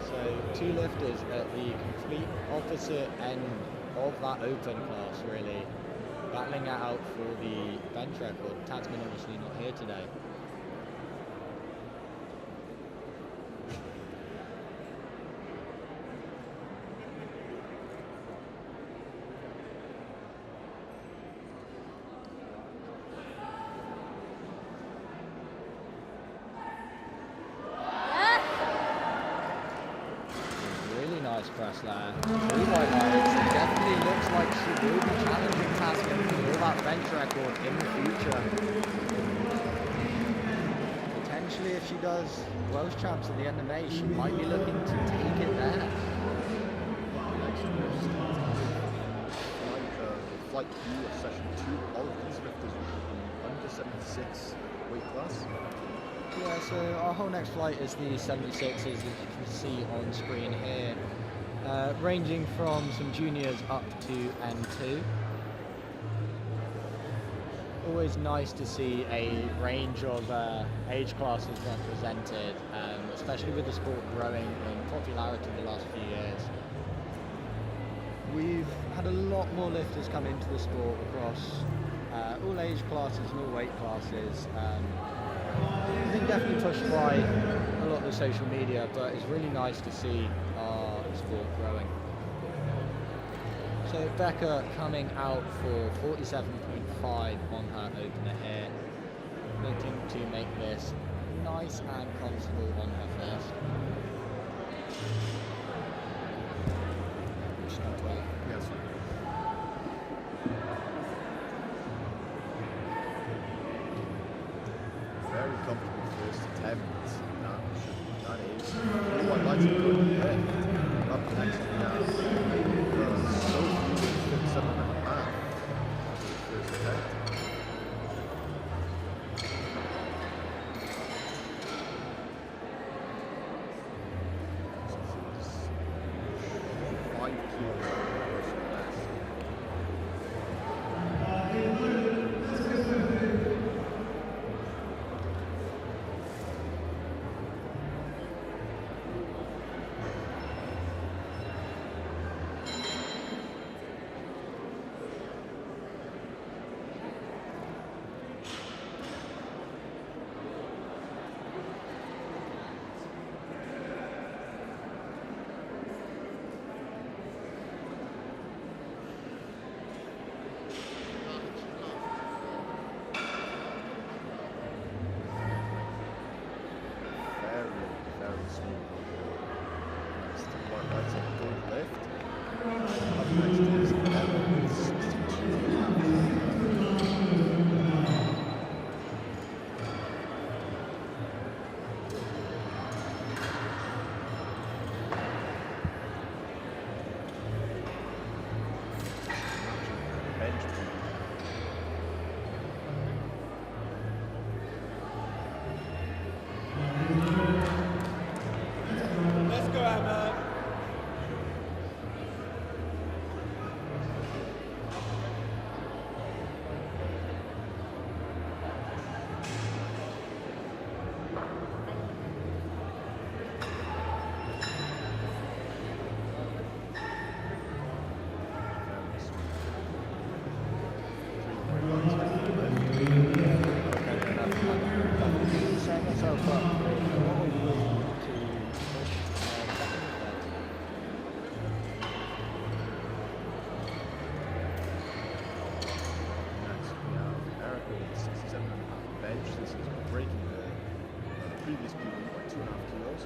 So 2 lifters at the complete opposite end of that open class, really, battling it out for the bench record. Tasman obviously not here today. Press there. 3 white lines. It definitely looks like she will be challenging Tasman for that bench record in the future. Potentially, if she does Welsh Champs at the end of May, she might be looking to take it there. Flight B of session 2, all of these lifters will be under 76 weight class. Yeah, so our whole next flight is the 76s, as you can see on screen here. Ranging from some juniors up to N2. always nice to see a range of age classes represented, especially with the sport growing in popularity in the last few years. We've had a lot more lifters come into the sport across all age classes and all weight classes. I think definitely pushed by a lot of the social media, but it's really nice to see our sport growing. So Becca coming out for 47.5 on her opener here, looking to make this nice and comfortable on her first. Just not 12. Yes. Very comfortable first attempts. That is quite light and good lift. Up next now. So few 57.5 after the first attempt. This is 5 kilos less. Very smooth. That's the one that's a good lift. Up next is Evan, 62.5. Bench press. Let's go, Emma. Setting myself up with a lot of room to push second and third. Next we have Erica with 67.5 bench. This is breaking the previous PB by 2.5 kilos.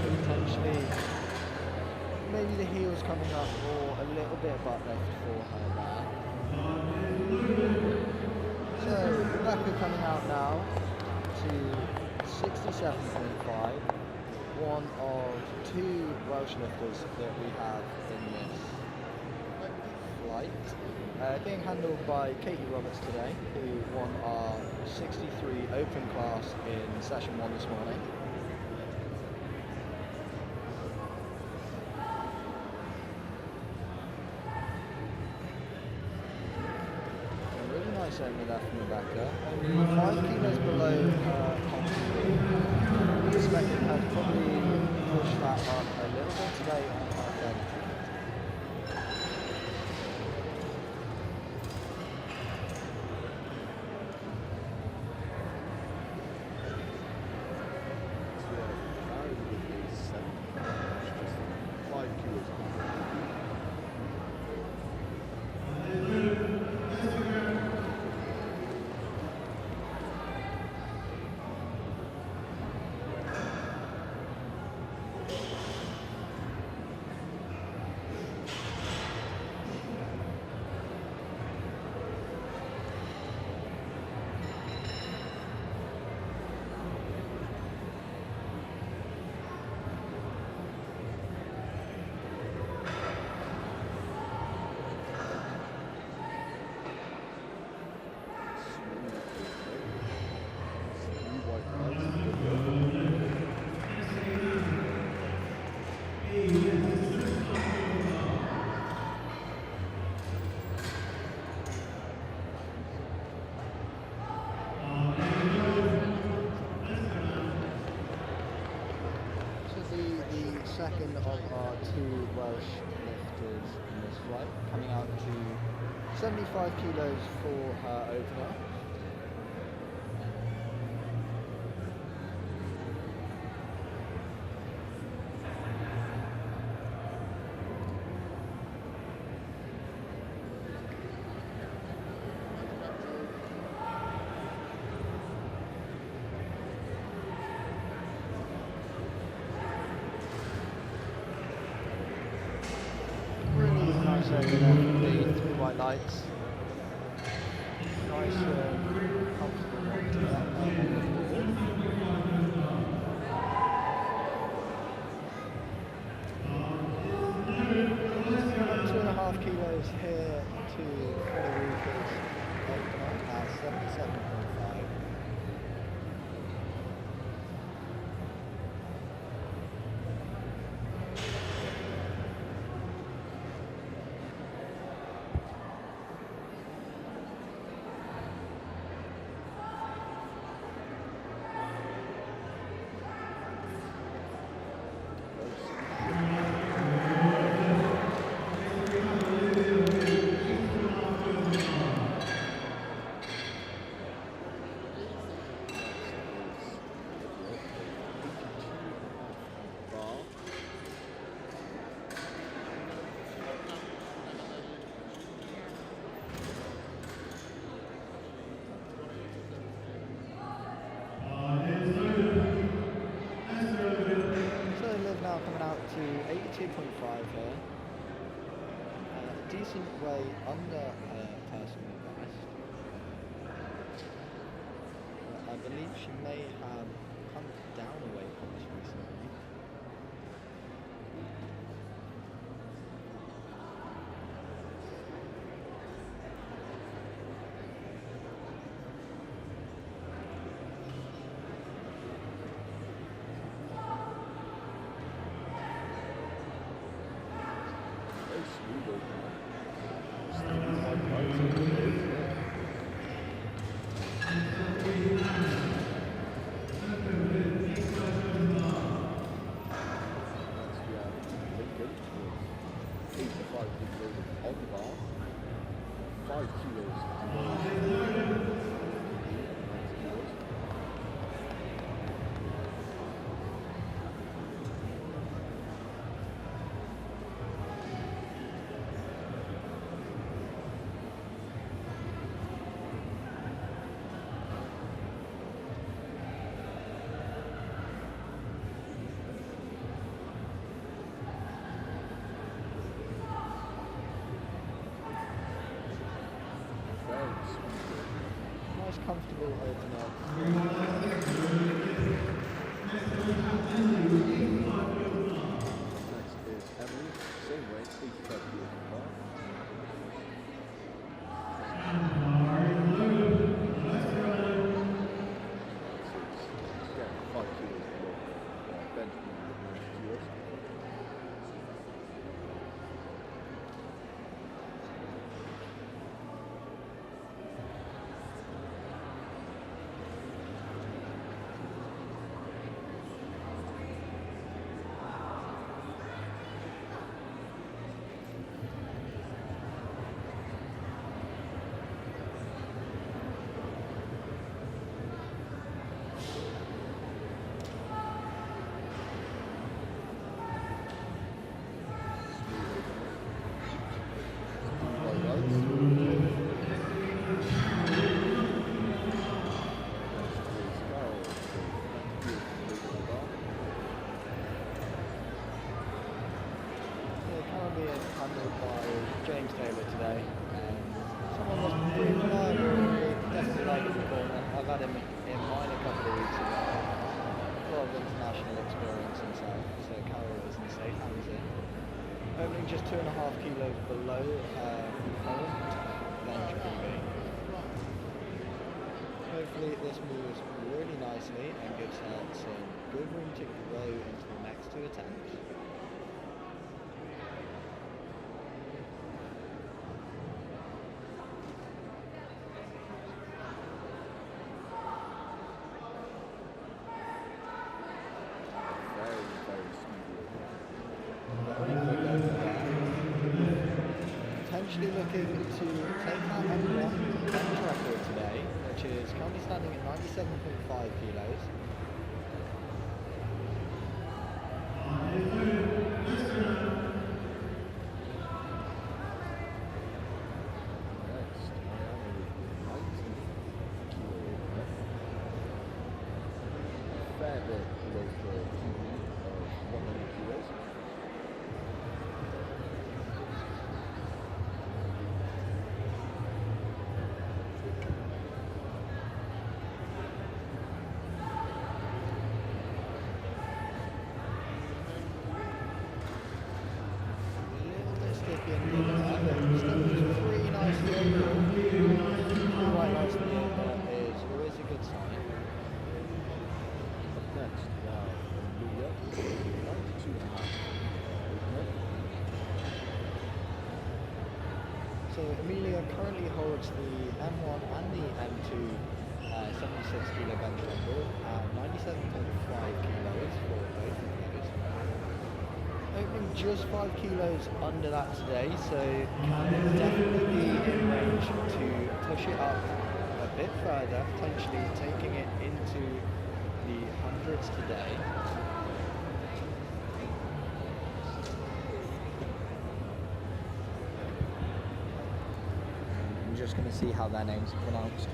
Potentially, maybe the heels coming up or a little bit of butt lift for her there. So Rebecca coming out now to 67.5, one of two Welsh lifters that we have in this flight. Being handled by Katie Roberts today, who won our 63 open class in session 1 this morning. A really nice opener there from Rebecca. Only 5 kilos below her comfortably. We expected her to probably push that up a little bit today on her bench. of our two Welsh lifters in this flight, coming out to 75 kilos for her opener. Really nice over there from the three white lights. Nice, comfortable one to that on the board. 2.5 kilos here to Federica's opener at 77.5. So Liv now coming out to 82.5 here. Decent way under her personal best. I believe she may have come down a weight class recently. Very smooth opener. Standing white lights on the board. Next we have Lincoln with 85 kilos on the bar, 5 kilos below 90 kilos. Very smooth. Nice comfortable opener. Next is Emily, same weight, 85 kilos on the bar. She's getting 5 kilos below bench minimum 90 kilos. Being handled by James Taylor today. Someone was pretty reliable, definitely like in the corner. I've had him in mine a couple of weeks ago. A lot of international experience himself, so Carol is in safe hands here. Opening just 2.5 kilos below current bench PB. Hopefully this moves really nicely and gives her some good room to grow into the next two attempts. Very, very smooth opener. potentially looking to take that M1 bench record today, which is currently standing at 97.5 kilos. Next, Diana with 90 kilo overhead. A fair bit below for a PB of 100 kilos. Pretty nicely overall. Quite nicely, that is always a good sign. Up next, we have Amelia with 92.5 overhead. So Amelia currently holds the M1 and the M2 76 kilo bench record at 97.5 kilos for both of those. Opening just 5 kilos under that today, so can definitely be in range to push it up a bit further, potentially taking it into the hundreds today. I'm just going to see how their names are pronounced.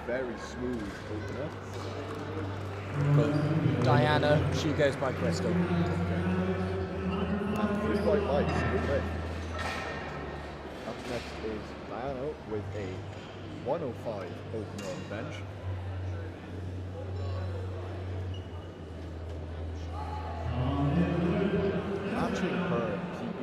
Very smooth opener. But Diana, she goes by Crystal. And 3 white lights, good lift. Up next is Diana with a 105 opener on the bench. Matching her PB.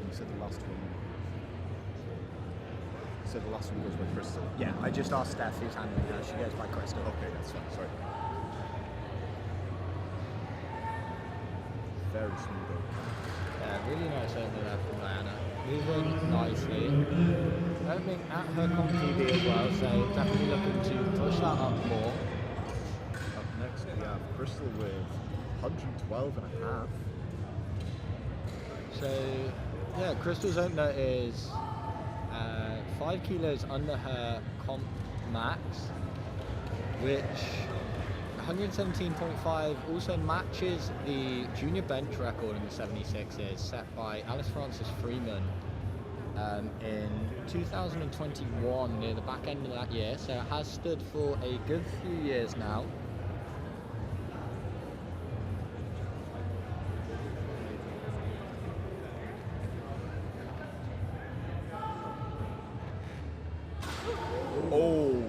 You said the last one. You said the last one goes by Crystal. Yeah, I just asked Steph who's handling her. She goes by Crystal. Okay, that's fine. Sorry. Very smooth opener. Yeah, really nice opener there from Diana. Moving nicely. Opening at her comp PB as well, so definitely looking to push that up more. Up next we have Crystal with 112 and a half. So, yeah, Crystal's opener is 5 kilos under her comp max, which 117.5 also matches the junior bench record in the 76ers set by Alice Francis Freeman in 2021, near the back end of that year, so it has stood for a good few years now. Oh!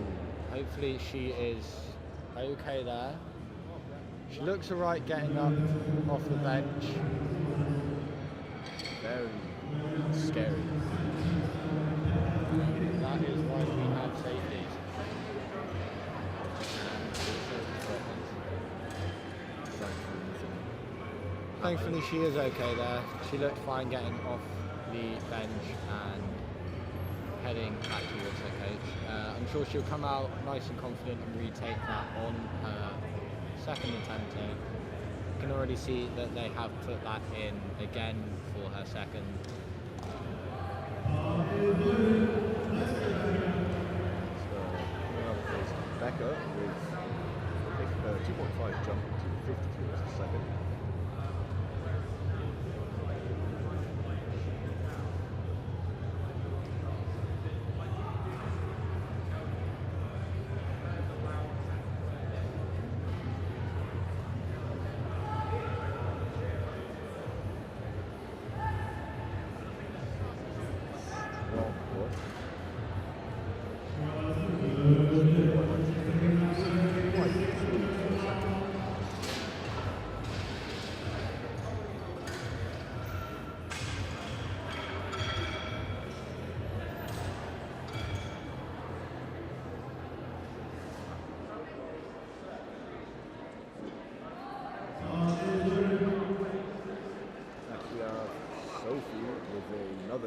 Hopefully she is okay there. She looks alright getting up off the bench. Very scary. That is why we have safeties. Thankfully she is okay there. She looked fine getting off the bench and heading back towards her coach. I'm sure she'll come out nice and confident and retake that on her second attempt here. You can already see that they have put that in again for her second. So, coming up is Becca with a 2.5 jump to 50 kilos a second.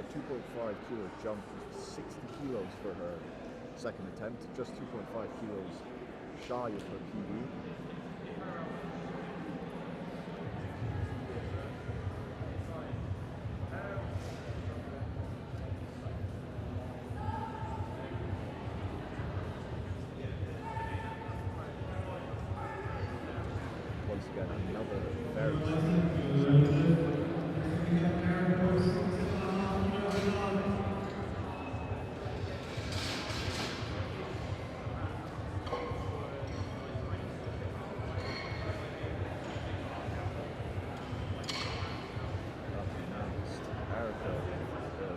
2.5 kilo jump, 60 kilos for her second attempt, just 2.5 kilos shy of her PB. Once again, another very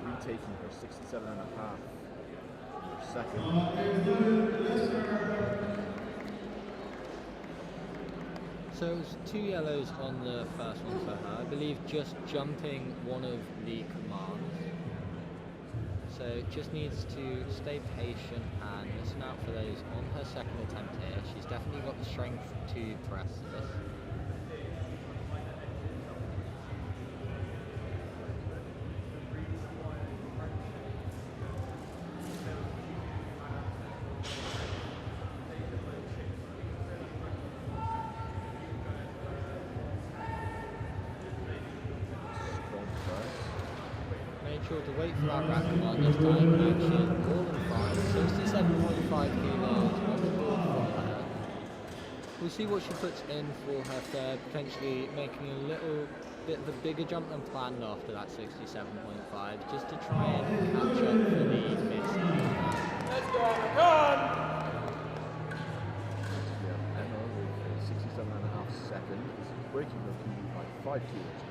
retaking her 67.5 second. So it was 2 yellows on the first one for her. I believe just jumping one of the commands. So just needs to stay patient and listen out for those on her second attempt here. She's definitely got the strength to press this. To wait for that rack command this time, and she's more than fine. 67.5 kilos on the board from her. We'll see what she puts in for her third, potentially making a little bit of a bigger jump than planned after that 67.5, just to try and catch up for the mid-season. Let's go, run! Yeah, Emma with 67.5 seconds, breaking her PB by 5 kilos.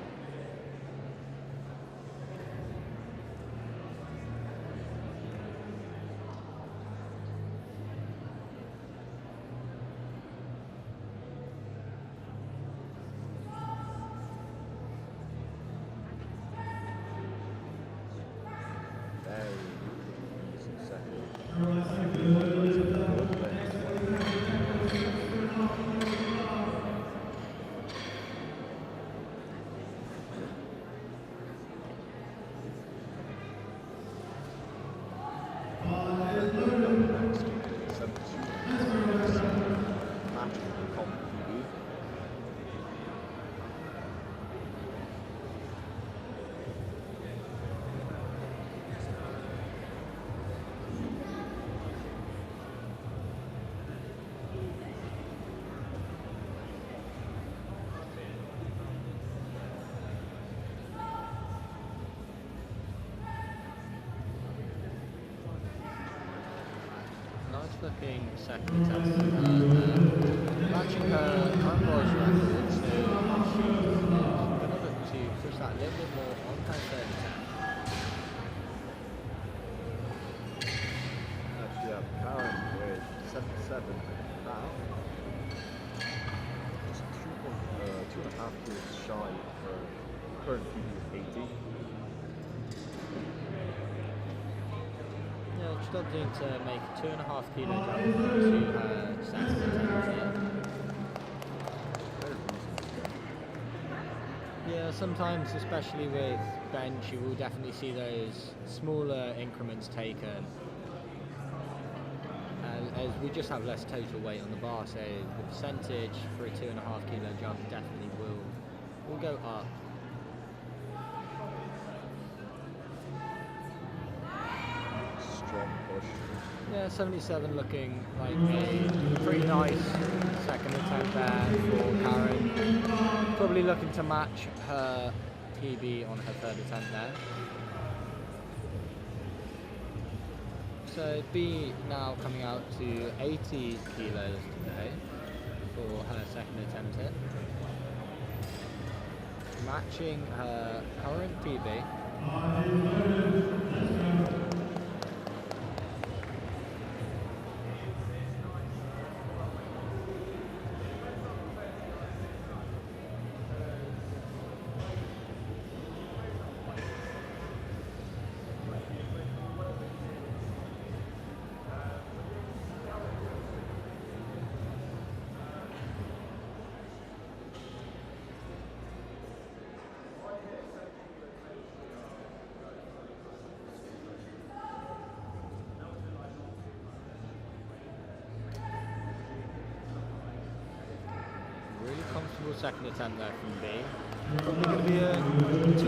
Looking second attempt matching her current boys record, so she's going to look to push that a little bit more on her third attempt. Next we have Karen with 77.5, just 2.5 kilos shy of her current PB of 80. Struggling to make a 2.5 kilo jump to her second attempt here. Yeah, sometimes, especially with bench, you will definitely see those smaller increments taken. As we just have less total weight on the bar, so the percentage for a 2.5 kilo jump definitely will go up. Yeah, 77 looking like a pretty nice second attempt there for Karen. Probably looking to match her PB on her third attempt there. So B now coming out to 80 kilos today for her second attempt hit. Matching her current PB. really comfortable second attempt there from B. Probably going to be a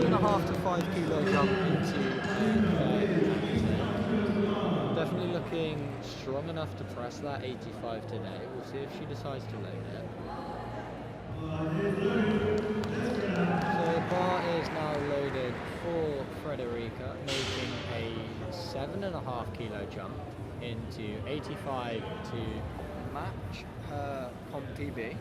2.5 to 5 kilo jump into third attempt. Definitely looking strong enough to press that 85 today. We'll see if she decides to load it. So the bar is now loaded for Frederica, making a 7.5 kilo jump into 85 to match her comp PB.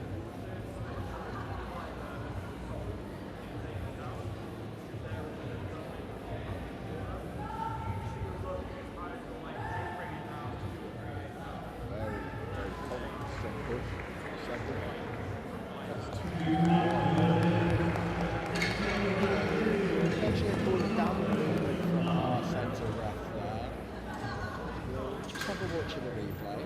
Very, very confident, strong push. Second. That's 2. Actually, a cool down movement from our centre ref there. We'll just have a watch of the replay.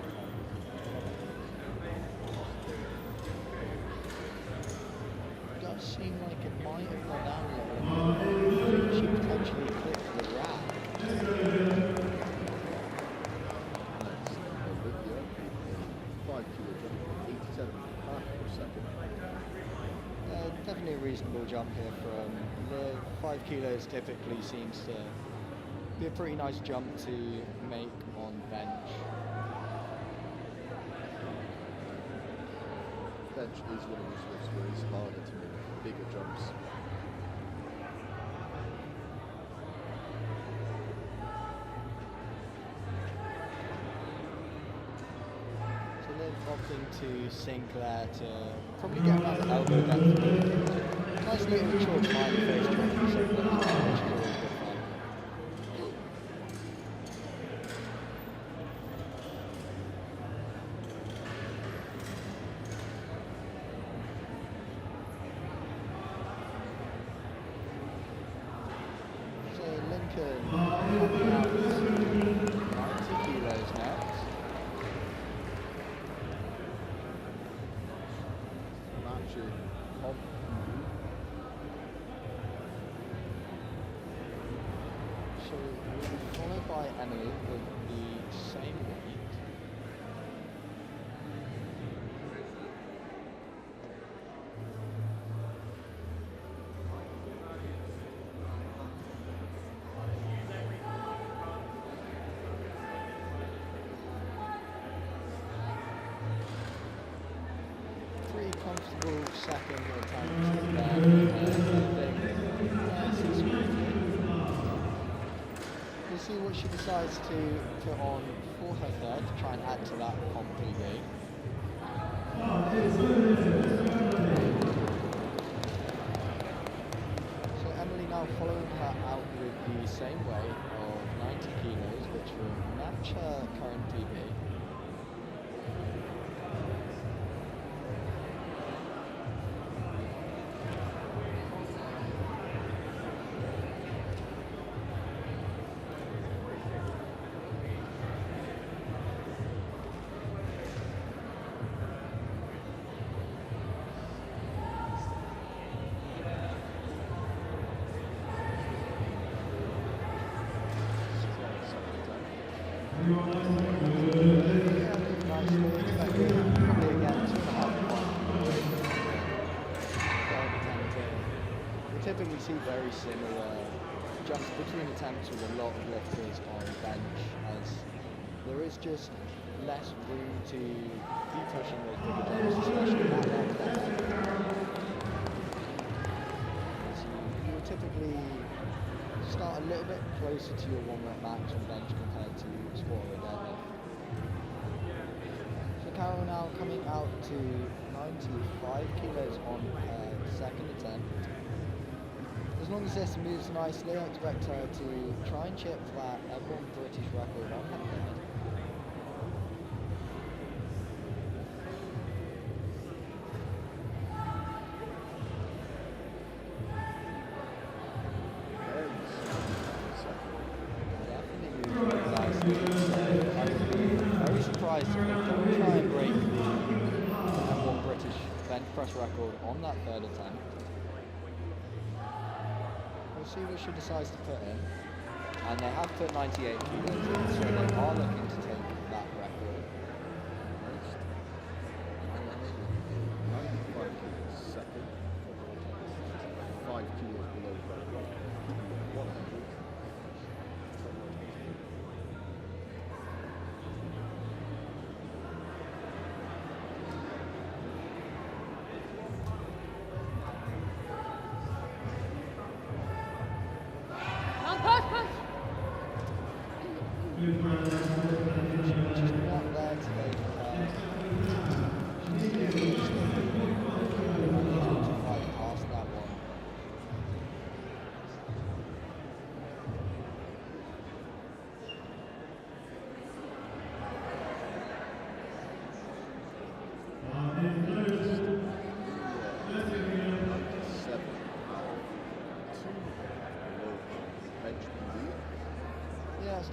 It does seem like it might have gone down a little bit. I think she potentially clipped the wrap. Next, Olivia, 5 kilo jump, 87.5 per second. Definitely a reasonable jump here from Liv. 5 kilos typically seems to be a pretty nice jump to make on bench. Bench is one of those lifts where it's harder to make bigger jumps. So Liv opting to Sinclair to probably get around the elbow depth. Nice little short smiley face jump from Sinclair, which is always good fun. So Lincoln coming out 90 kilos next. Matching comp. So we'll be followed by Emily with the same weight. Pretty comfortable second attempt there. Nice and smoothly. We'll see what she decides to put on for her third to try and add to that comp PB. So Emily now following her out with the same weight of 90 kilos, which will match her current PB. We typically see very similar jumps between attempts with a lot of lifters on bench, as there is just less room to be pushing those bigger jumps, especially at that level. So you will typically start a little bit closer to your 1 rep max on bench compared to squat or deadlift. So Carol now coming out to 95 kilos on her second attempt. As long as this moves nicely, I expect her to try and chip that M1 British record on her third. Definitely moving nicely. So I would be very surprised if they don't try and break the M1 British bench press record on that third attempt. We'll see what she decides to put in. And they have put 98 kilos in, so they are looking to take that record. Next, 95 kilo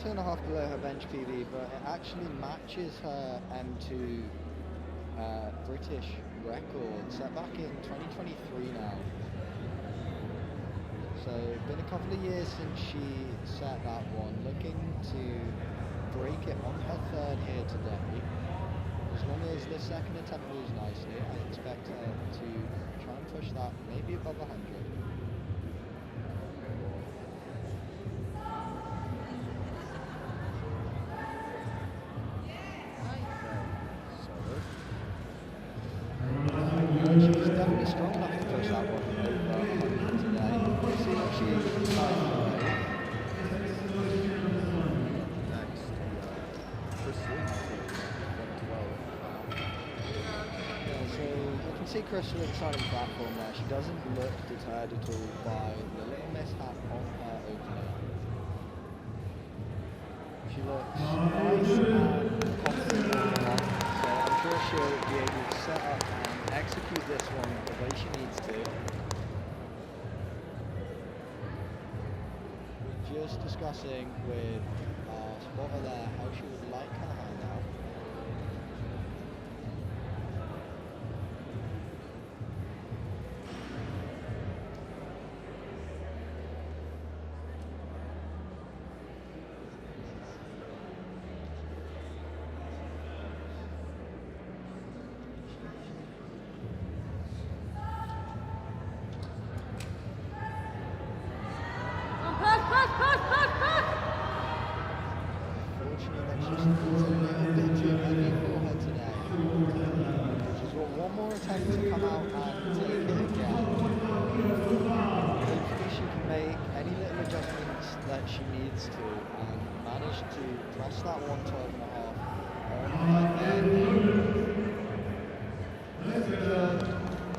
2.5 below her bench PB, but it actually matches her M2 British record set back in 2023 now. So been a couple of years since she set that one. Looking to break it on her third here today. As long as the second attempt moves nicely, I expect her to try and push that maybe above 100. She's definitely strong enough to push that one over 100 today. We'll see what she decides to do. Next, Chris Lee takes 112. Yeah, so you can see Crystal inside the platform there. She doesn't look deterred at all by the little mishap on her opener. She looks nice and confident on the run, so I'm sure she'll be able to set up and execute this one the way she needs to. Just discussing with our spotter there how she would like her handout. Fortunately, that's just a little bit too heavy for her today. She's got one more attempt to come out and take it again. Hopefully she can make any little adjustments that she needs to and manage to press that 112.5 on again.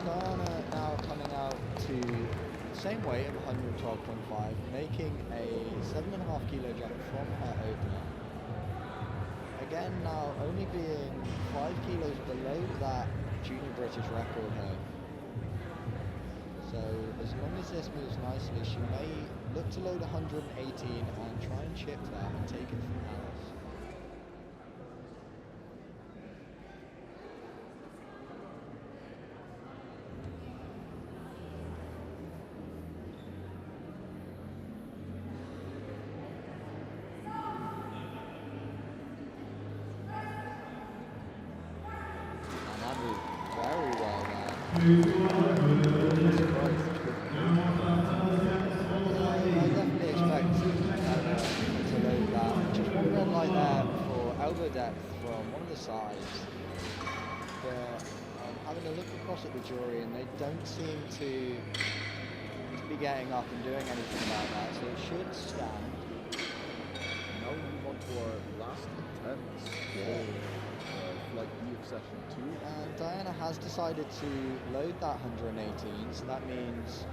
Diana now coming out to the same weight of 112.5, making a 7.5 kilo jump from her opener. Again, now only being 5 kilos below that junior British record here. So as long as this moves nicely, she may look to load 118 and try and chip that and take it from Alice. And that moved very well there. I definitely expect to load that. Just one red light there for elbow depth from one of the sides. But I'm having a look across at the jury and they don't seem to be getting up and doing anything about that, so it should stand. Now we move on to our last attempts for flight B of session 2. And Diana has decided to load that 118, so that means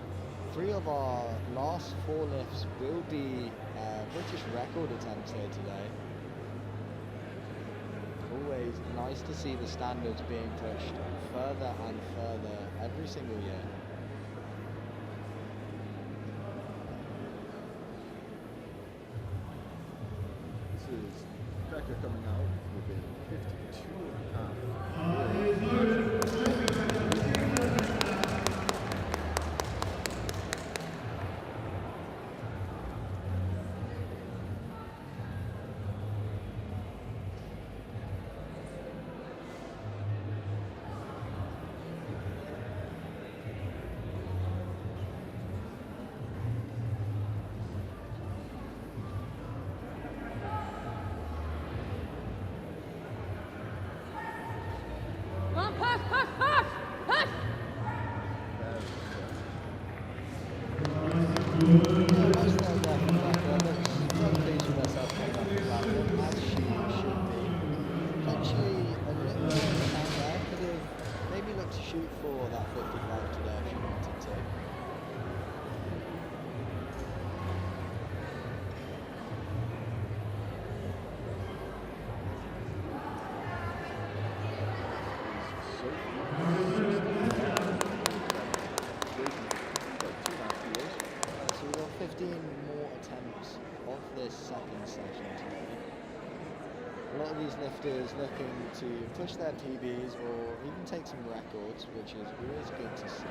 3 of our last 4 lifts will be British record attempts here today. Always nice to see the standards being pushed further and further every single year. This is Becca coming out with a 52.5. Shoot for that 55 today if she wanted to. So we've got 15 more attempts of this second session today. lifters looking to push their PBs or even take some records, which is always good to see.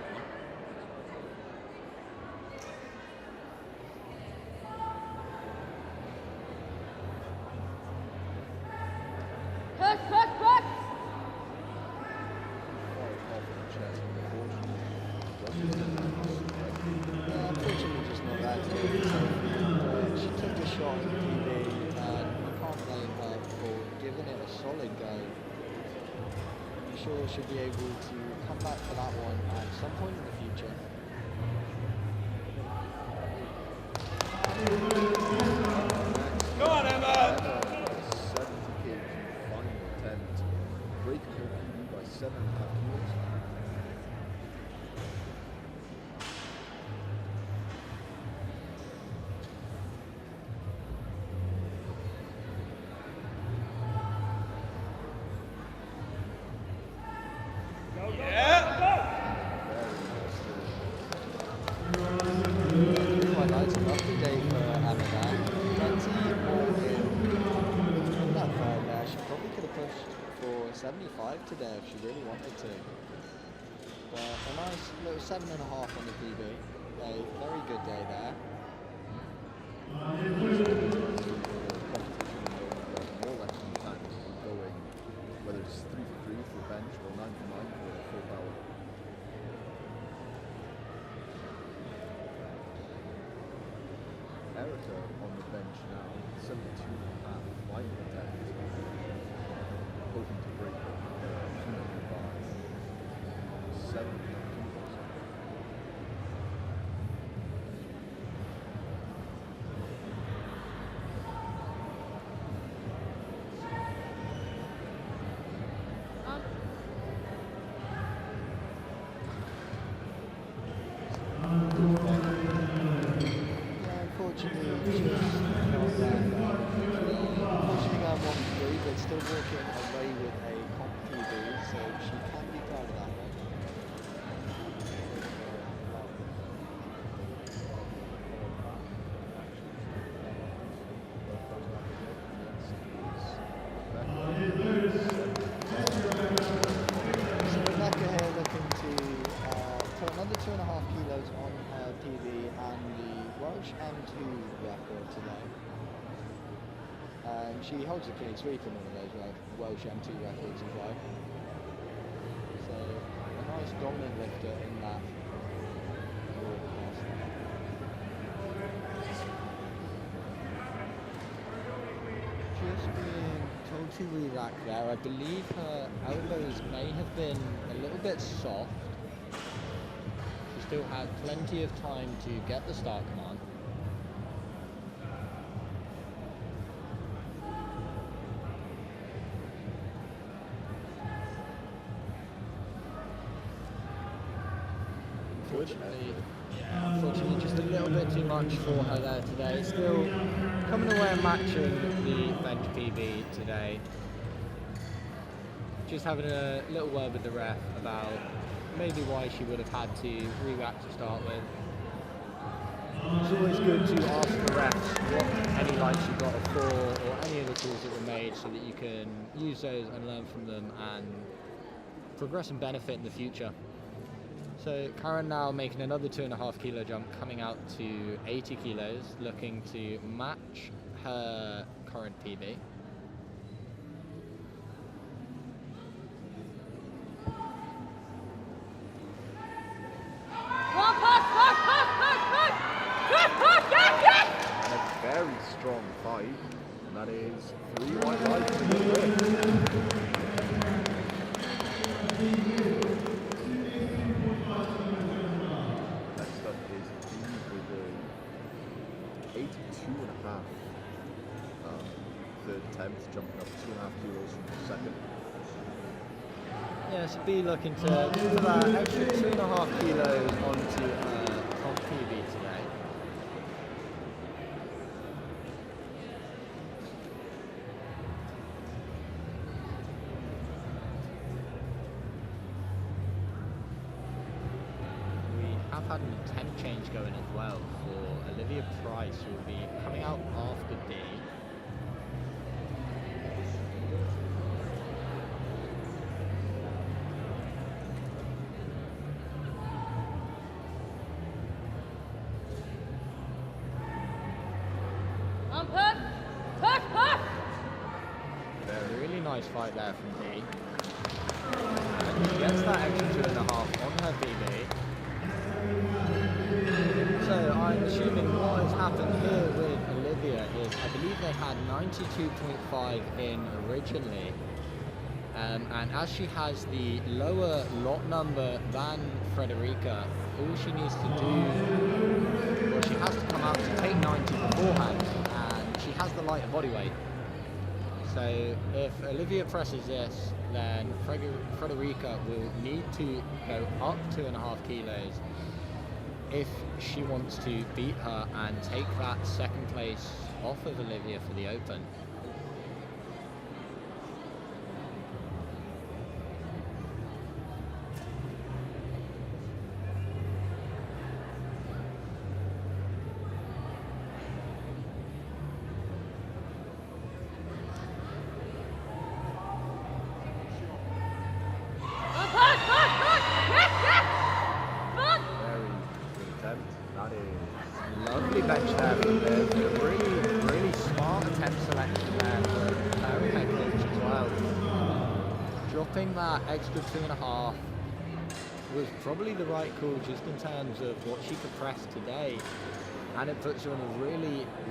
Push, push, push! Unfortunately, just not that today. She took a shot at the PB, and I can't blame her for giving it a solid go. I'm sure she'll be able to come back for that one at some point in the future. Go on, Emma! 70 kg final attempt. Breaking her PB by 7.5 kilos. Quite nice, a lovely day for Emma there. Plenty more in that third there. She probably could have pushed for 75 today if she really wanted to. But a nice little 7.5 on the PB. A very good day there. More lessons than going, whether it's 3 for 3 for bench or 9 for 9 for a full power. Erica on the bench now, 72.5 final attempt, hoping to break it by 7 kilos. Unfortunately, just not there. Pushing on 1-3, but still walking away with a comp PB, so she can be proud of that one. So Rebecca here looking to put another 2.5 kilos on her PB and the Welsh M2 record today. And she holds a clean sweep in one of those Welsh M2 records as well. So a nice dominant lifter in that broadcast. Just being told to relax there. I believe her elbows may have been a little bit soft. She still had plenty of time to get the start command. Unfortunately, just a little bit too much for her there today. Still coming away and matching the bench PB today. Just having a little word with the ref about maybe why she would have had to re-rack to start with. It's always good to ask the refs what any lights you got for or any of the tools that were made so that you can use those and learn from them and progress and benefit in the future. So Karen now making another 2.5 kilo jump, coming out to 80 kilos, looking to match her current PB. And a very strong fight, and that is 3 white lights in the win. Next up is Eve with a 82.5. Third attempt, jumping up 2.5 kilos from the second. Yeah, so be looking to put that extra 2.5 kilos onto comp PB today. We have had an attempt change going as well for Olivia Price, who will be coming out after D. fight there from D. And she gets that extra 2.5 on her PB. So I'm assuming what has happened here with Olivia is I believe they had 92.5 in originally. And as she has the lower lot number than Frederica, all she needs to do, well, she has to come out to take 90 beforehand, and she has the lighter body weight. So if Olivia presses this, then Frederica will need to go up 2.5 kilos if she wants to beat her and take that second place off of Olivia for the Open. Lovely bench there from Liv. Really smart attempt selection there for her head coach as well. Dropping that extra 2.5 was probably the right call just in terms of what she could press today. And it puts her in a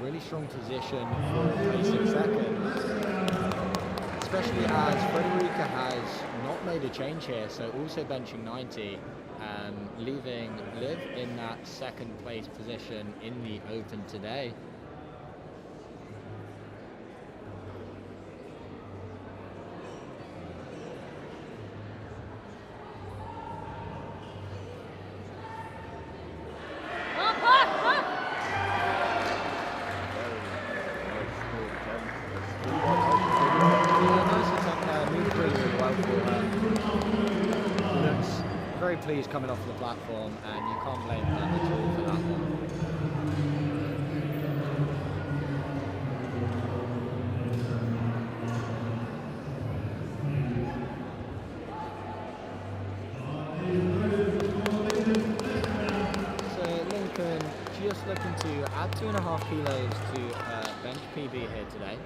really strong position for placing second. Especially as Frederica has not made a change here, so also benching 90. Leaving Liv in that second place position in the Open today. Very pleased coming off the platform, and you can't blame her at all for that one. So Lincoln just looking to add 2.5 kilos to her bench PB here today.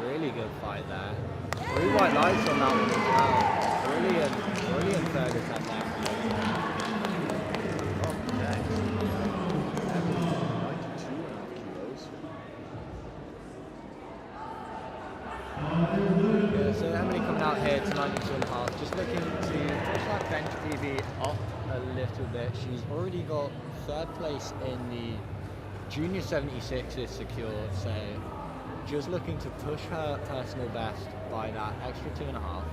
Really good fight there. 3 white lights on that one as well. Brilliant third attempt there. Yeah, so Emily coming out here to 92.5, just looking to push that bench PB up a little bit. She's already got 3rd place in the Junior 76 is secured, so just looking to push her personal best by that extra 2.5.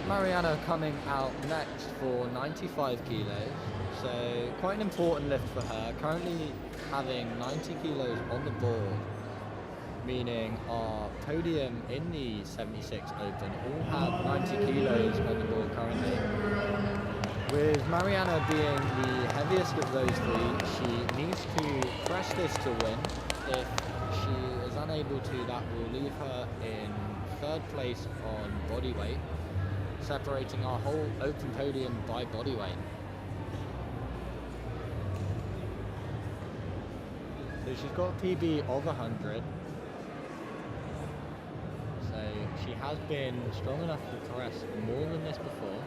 Mariana coming out next for 95 kilos, so quite an important lift for her. Currently having 90 kilos on the board, meaning our podium in the 76 Open all have 90 kilos on the board currently. With Mariana being the heaviest of those 3, she needs to press this to win. If she is unable to, that will leave her in 3rd place on body weight, separating our whole Open podium by body weight. So she's got a PB of 100. So she has been strong enough to press more than this before.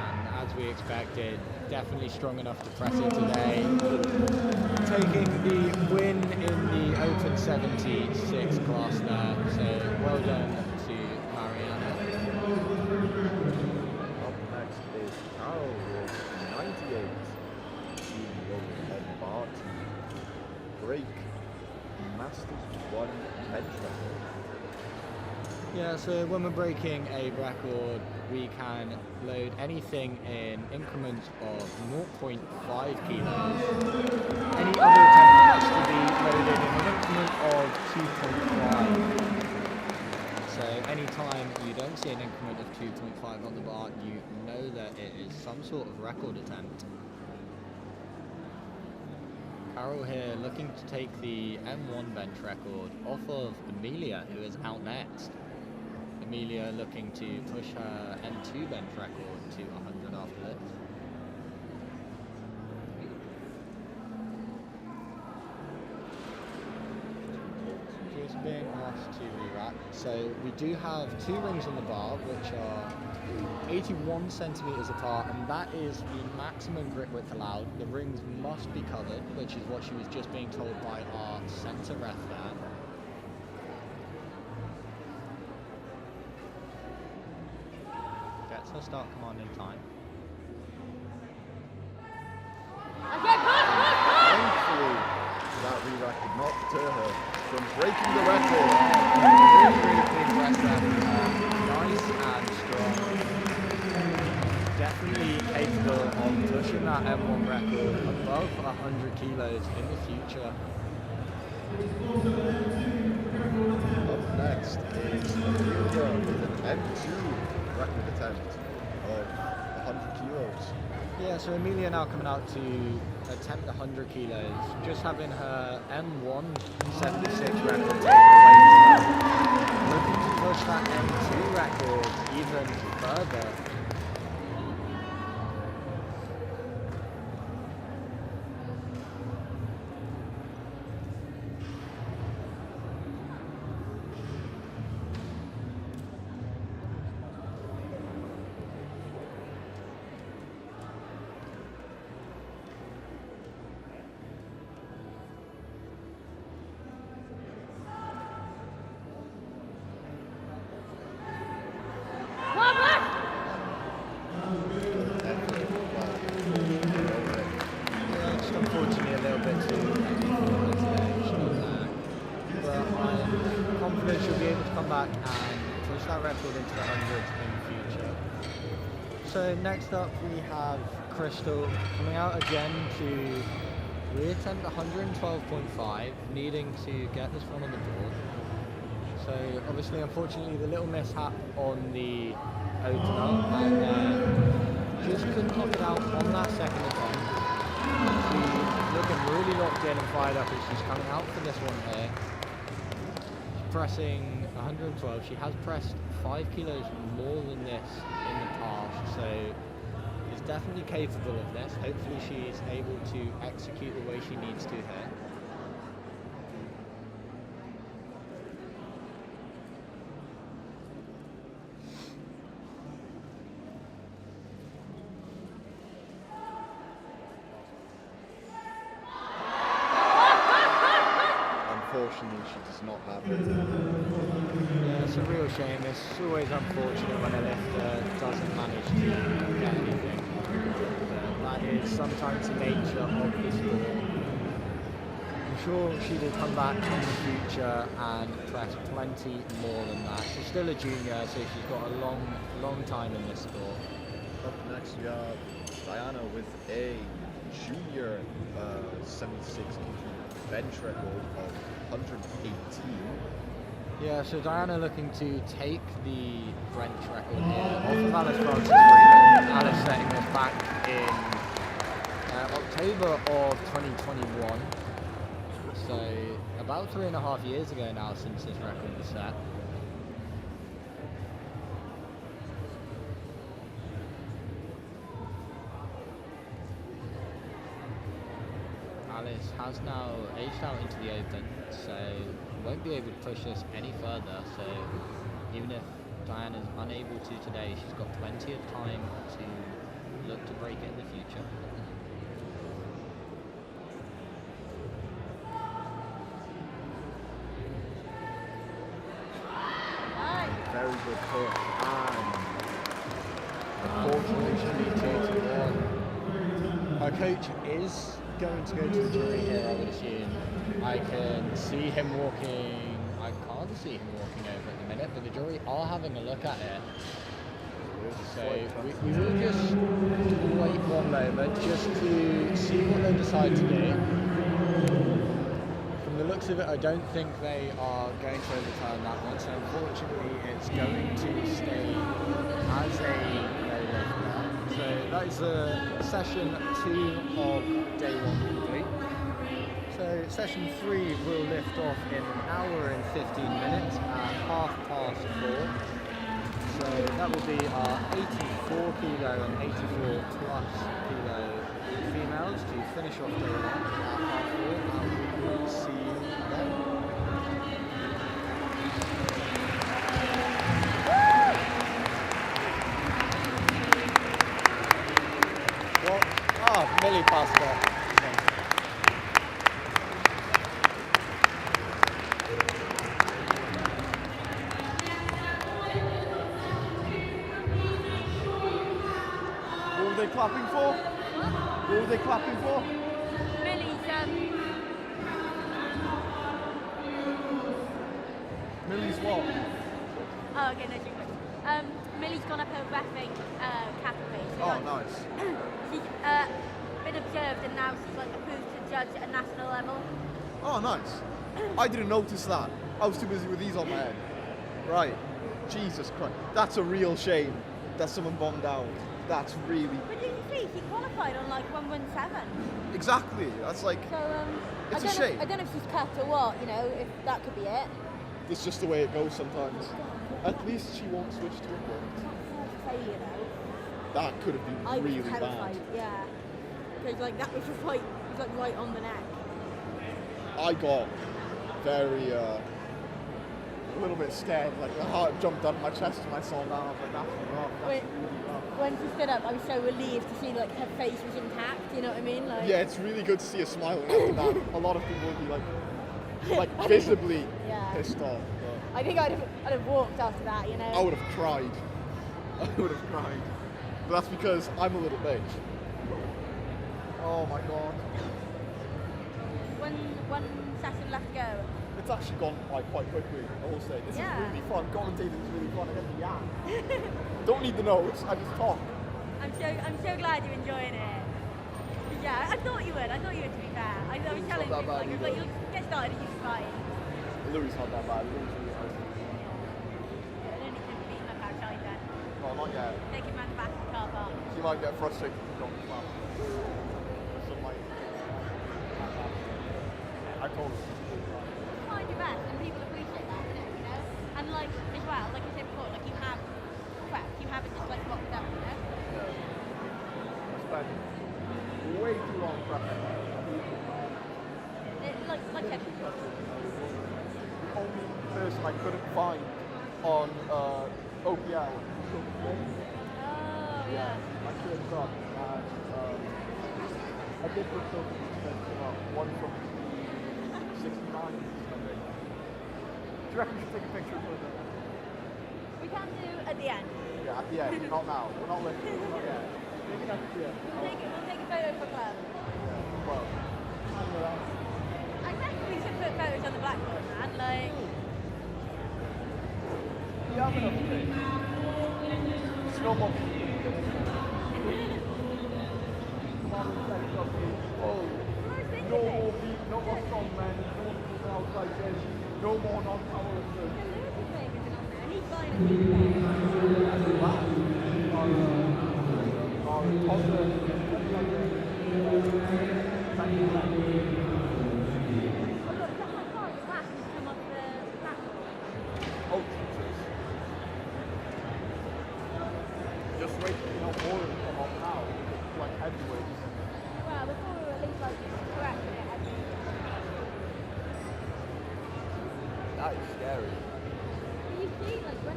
And we expected. Definitely strong enough to press it today. Taking the win in the Open 76 class there. So well done to Mariana. Up next is Carol with 98. Team overhead bar to break Masters 1 bench record. Yeah, so when we're breaking a record, we can load anything in increments of 0.5 kilos. Any other attempt has to be loaded in an increment of 2.5. So anytime you don't see an increment of 2.5 on the bar, you know that it is some sort of record attempt. Carol here looking to take the M1 bench record off of Amelia, who is out next. Amelia looking to push her M2 bench record to 100 after this. Just being asked to re-rack. So we do have 2 rings on the bar, which are 81 centimeters apart, and that is the maximum grip width allowed. The rings must be covered, which is what she was just being told by our center ref there. Gets her start command in time. Thankfully, that re-rack did not deter her from breaking the record. Really big rest there. Nice and strong. Definitely capable of pushing that M1 record above 100 kilos in the future. Up next is Amelia with an M2 record attempt of 100 kilos. Yeah, so Amelia now coming out to attempt 100 kilos, just having her M1 76 record taken away from her. Looking to push that M2 record even further. She'll be able to come back and push that record into the hundreds in the future. So next up we have Crystal coming out again to reattempt 112.5, needing to get this one on the board. So obviously, unfortunately, the little mishap on the opener, and just couldn't knock it out on that second attempt. She's looking really locked in and fired up as she's coming out for this one here. Pressing 112. She has pressed 5 kilos more than this in the past, so is definitely capable of this. Hopefully she's able to execute the way she needs to here. Unfortunately, she does not have it. Yeah, it's a real shame. It's always unfortunate when a lifter doesn't manage to get anything. That is sometimes the nature of the sport. I'm sure she will come back in the future and press plenty more than that. She's still a junior, so she's got a long time in this sport. Up next, we have Diana with a junior 76 kg bench record of 118. Yeah, so Diana looking to take the bench record here off of Alice Francis Freeman. Alice setting this back in October of 2021. So about 3.5 years ago now since this record was set. Alice has now aged out into the open, so won't be able to push this any further. So even if Diana's unable to today, she's got plenty of time to look to break it in the future. Very good hit, and unfortunately she beat 2-1. Our coach is going to go to the jury here, I would assume. I can see him walking. I can't see him walking over at the minute, but the jury are having a look at it. So we will just wait one moment just to see what they decide to do. From the looks of it, I don't think they are going to overturn that one, so unfortunately it's going to stay as a no lift now. So that is session 2 of day 1 complete. So session 3 will lift off in an hour and 15 minutes at 4:30. So that will be our 84 kilo and 84 plus kilo females to finish off day 1 at 4:30, and we will see you then. Well, Millie passed off. What were they clapping for? What were they clapping for? Millie's, Millie's what? oh, okay, no, she was. Millie's gone up her reffing cattle race. Oh, nice. She's been observed and now she's like approved to judge at a national level. Oh, nice. I didn't notice that. I was too busy with these on my head. Right. Jesus Christ. That's a real shame that someone bombed out. That's really... But did you see, she qualified on like 117. Exactly. That's like... So, It's I don't a shame. Know, I don't know if she's cut or what, you know, if that could be it. It's just the way it goes sometimes. At least she won't switch to a book. Failure though. That could have been I was really terrified, bad. yeah. Because like that was just like, it was like right on the neck. I got very, a little bit scared. Like the heart jumped out of my chest when I saw that. I was like, that's rough. That's Wait. really rough. When she stood up, I was so relieved to see like her face was intact. You know what I mean? Like, Yeah, it's really good to see her smiling after that. A lot of people would be like visibly Yeah. pissed off. I think I'd have walked after that. You know. I would have cried. I would have cried. But that's because I'm a little bitch. Oh my god. One session left to go. It's actually gone by quite quickly, I will say. This Yeah. is really fun. Commentating is really fun. I get to yap. Don't need the notes, I just talk. I'm so glad you're enjoying it. Yeah, I thought you would. To be fair, I was It's not telling that you bad like, either. you'll get started and you'll be fine. Louis not that bad. Louis really nice. I don't need to beat him up outside then. No, not yet. Take him round the back of the car park. She might get frustrated with John as well. So like, I told her. Find your best, and people appreciate that, you know. And like as well, like I said before, like you have prep, you haven't just like rocked up, you know. I spent way too long prepping. Like I said, The only person I couldn't find on OPL. oh yeah. I searched up and I did put something one from 69, I think. Do you reckon we should take a picture of it? We can do at the end. Yeah, at the end, not now. We're not listening, not yet. Maybe next year. We'll take a photo for club. Well, I guess we should put photos on the blackboard, man. Like, you have enough space. It's no more. No more beat, no more strong men, no more people outside this, no more non-powerlifters. he's fine at the Oh, Jesus. Just wait, more will come up now. Like heavyweights. Well, before we were at least like correcting it, I think. That is scary. You see, like when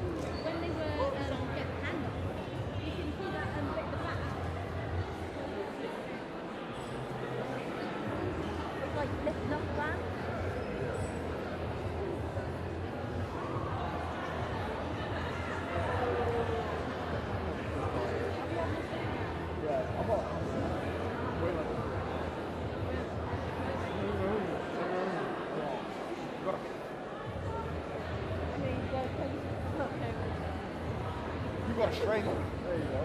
they were getting the hand off, you can see that bit at the back. got strength. There you go.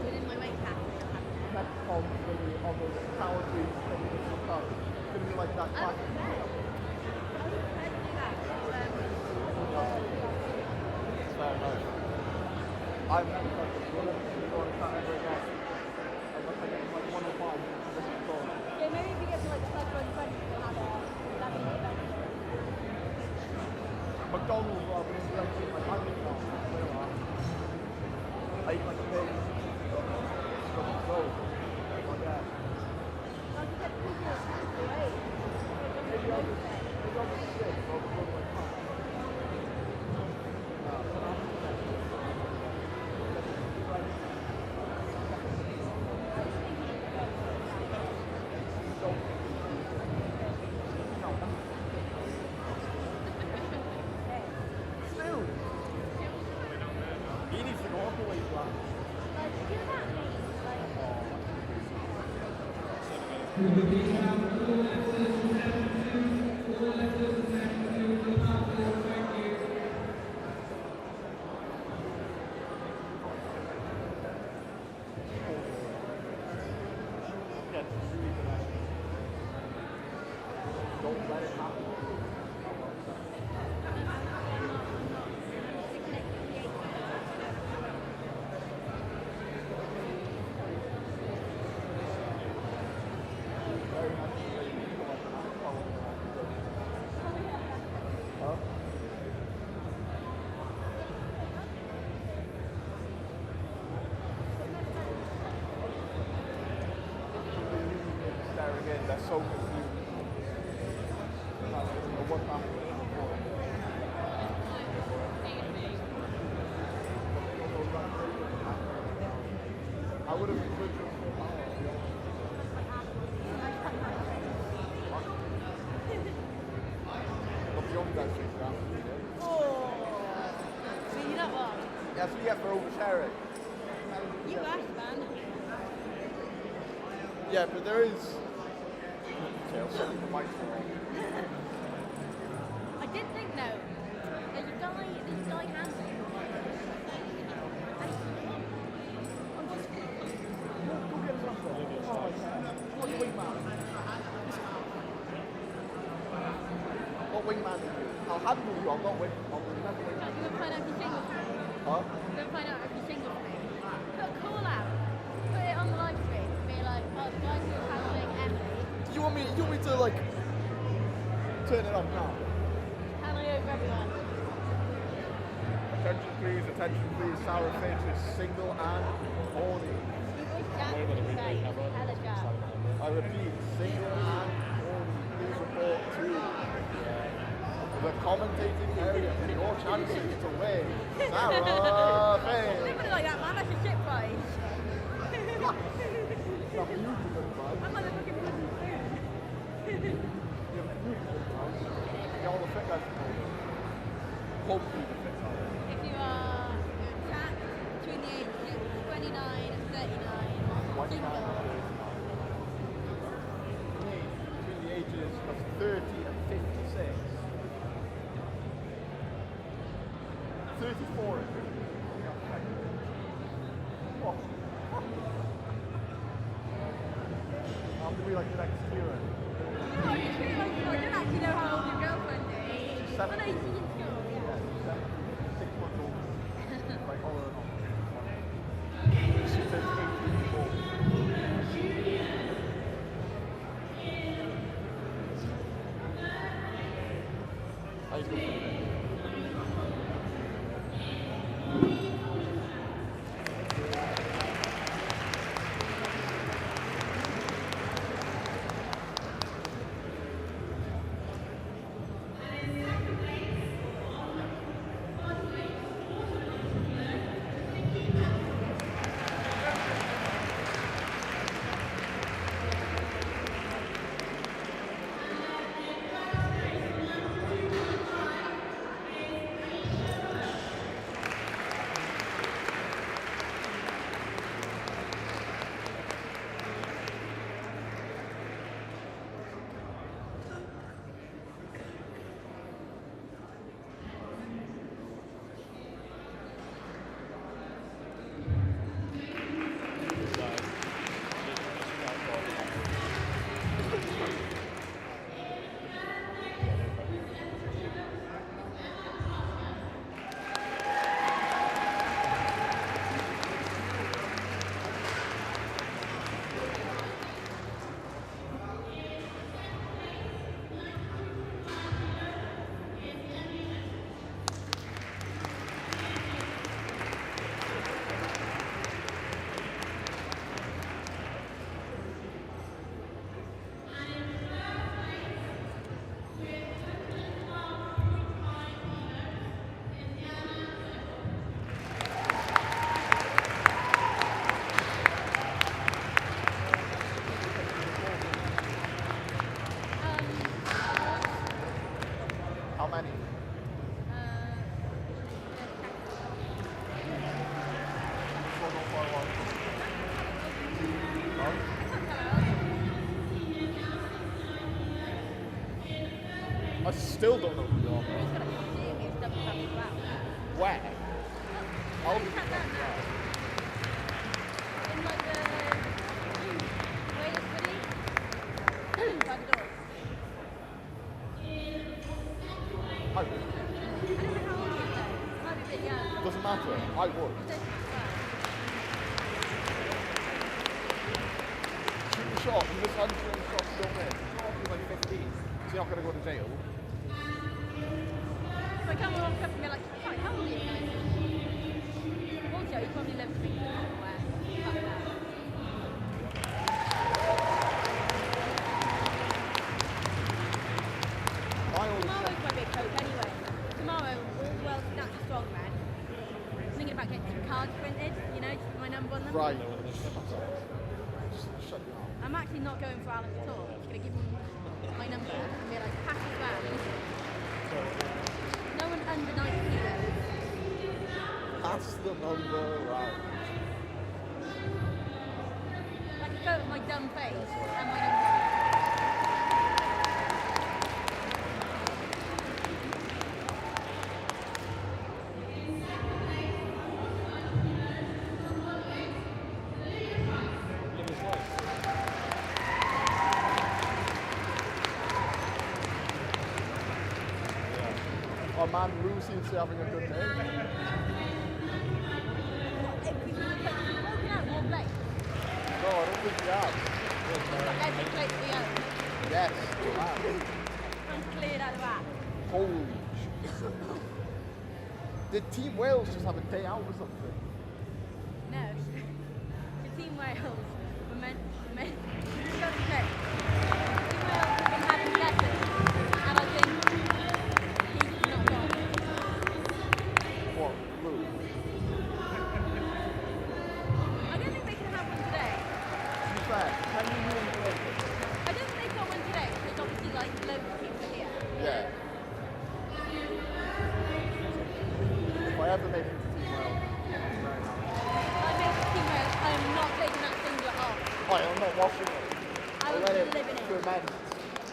Within my weight category, I'll have it. Next comp is going to be on the power beat. It's going to be like that I classic. would say. I would prefer to do that. It's fair enough. I'm going to go on category now. I'm going to get like 105. This is cool. Yeah, maybe if you get to like the first 120, you'll have that'd be better. McDonald's rather than like my hundred now. I eat like a big roll. Like that. I'll just get the people away. Maybe I'll just sit or go to my car. Still, he needs to go all the way back. Like, do that means, like, Don't let it happen. Huh? Staring in, they're so confused. What happened? I would have switched to But beyond that, she's down. oh. So you know what? That's what you have for oversharing. You asked, man. Yeah, but there is. Okay, I'll set the mic for it. I did think though, there's a guy handling. Go get his number. What wingman? What wingman are you? I'll handle you, I'll not wing. I'll never wing. You would find out if you single for me. Huh? You would find out if you're single for me. Put a call out. Put it on the live stream. Be like, oh, the guy who's handling Emily, You want me to like turn it off now? handling over everyone. Attention please, Sarah Finch is single and horny. You wish Jack would say, hella Jack. I repeat, single and horny. Please report to the commentating area for your chances to win. Sarah Don't Finch. put it like that, man. That's a shit price. Not for you to look like. I'm not looking for food. Get all the fit guys to hopefully the fit guys. If you are attacked between the ages of 29 and 39, single, Between the ages of 30 and 56. 34 is oh. I'm gonna be like the next Kieran. no, you treat like you don't actually know how old your girlfriend is. She's Well, no, 17. she's in school, yeah. Yeah, she's 6 months old. Like all in all. She turns 18 before. How you doing? I still don't know who you are. He's got a serious double tap as well. Where? I'll be Tap down now. In like the Wales hoodie. By the door. I would. I don't know how old he is though. Might be a bit young. Doesn't matter. I would. It does matter. Shoot the shot. You just answer the shot. Don't miss. He's like 15. So you're not going to go to jail. If I come along and be like, "Hi, how old are you?" Also, he probably lives in England somewhere. Fuck that. My old Tomorrow's my big hope anyway. Tomorrow, all world's natural strong man. I'm thinking about getting some cards printed, you know, just put my number on them. right. Just shut your mouth. I'm actually not going for Alan at all. I'm just going to give him my number and be like, pass it back. No one under 90 kilos. Pass the number round. Like a photo of my dumb face and my number. Oh man, Lou seems to be having a good day. If we would have broken out more plates, No, I don't think he has. like every plate we own, Yes, man. I'm cleared out of that. Holy shit. Did Team Wales just have a day out or something? No. The Team Wales were meant to go to Team Wales have been having lessons, and I think he's not gone. What? Lou? I don't think they can have one today. To be fair, can you move it? I don't think they've got one today because obviously like loads of people are here. Yeah. If I ever make it to Team Wales, I make Team Wales, I am not taking that singlet off. I'm not washing it. I I'll will let it live in it. ferment.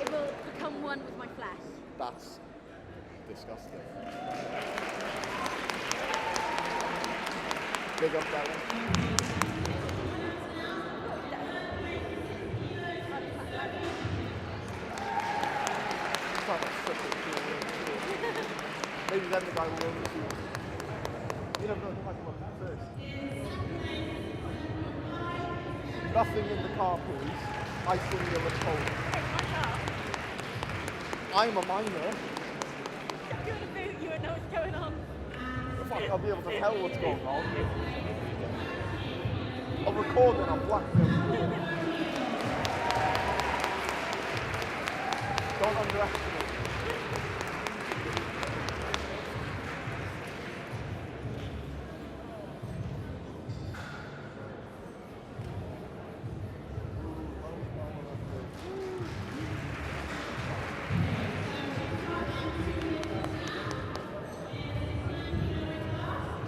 It will become one with my flesh. That's disgusting. Big up that one. Sounds like such a cool way to do it. Maybe then the guy will own the shoes. You never know, they might come up first. Nothing in the car, please. I still need a lift home. Hey, my car. I'm a minor. If you're in a boot, you would know what's going on. Fuck, I'll be able to tell what's going on. I'll record it on blackmail. Don't underestimate.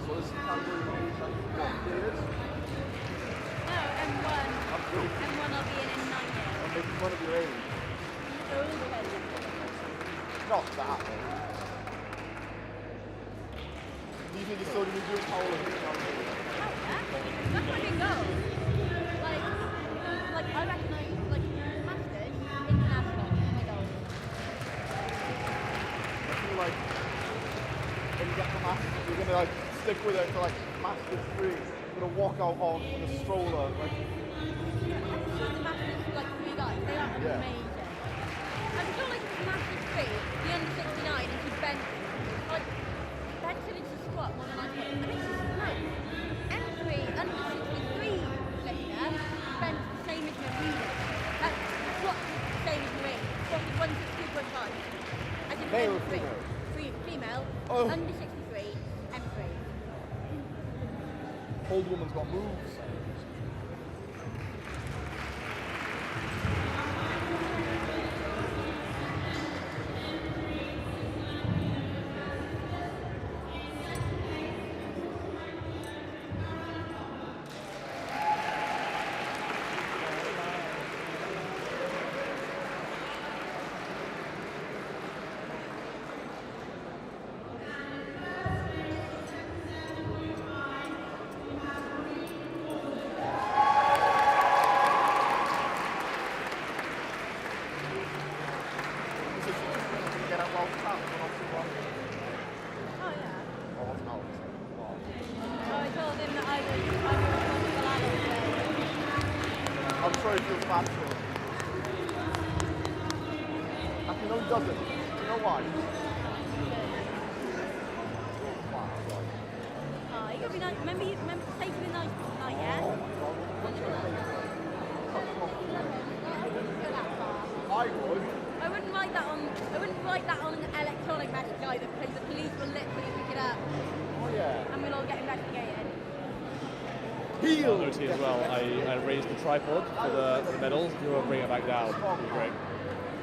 So this is category what years? No, M1. M1 I'll be in 9 years. I'm making fun of your age. Older than Not that old. Do you think you're still going to be doing powerlifting now? That's my big goal. Like I reckon masters international is my goal. I feel like when you get the masters, you're going to like stick with it to like masters 3. You're going to walk out on a stroller. Like, Have you seen the masters like 3 guys? They are Yeah. amazing. I feel like the masters 3, the under 69, and she bent like benching into squat more than I could. And it's just no. M3 under 63 lifter bent the same as Marina. That's squat the same as Marina. Squatted 162.5. As in Male or M3. female? Female. Oh. Under 63, M3. old woman's got moves. bad for him. Actually, no, he doesn't. You know why? Oh, you gotta be nice. Remember to say something nice tonight, yeah? Oh my God, what's your name? I would. I wouldn't write that on an electronic message either, because the police will literally pick it up Oh yeah. and we'll all get investigated. You'll notice as well, I raised the tripod for the medals. You will bring it back down. It'll be great.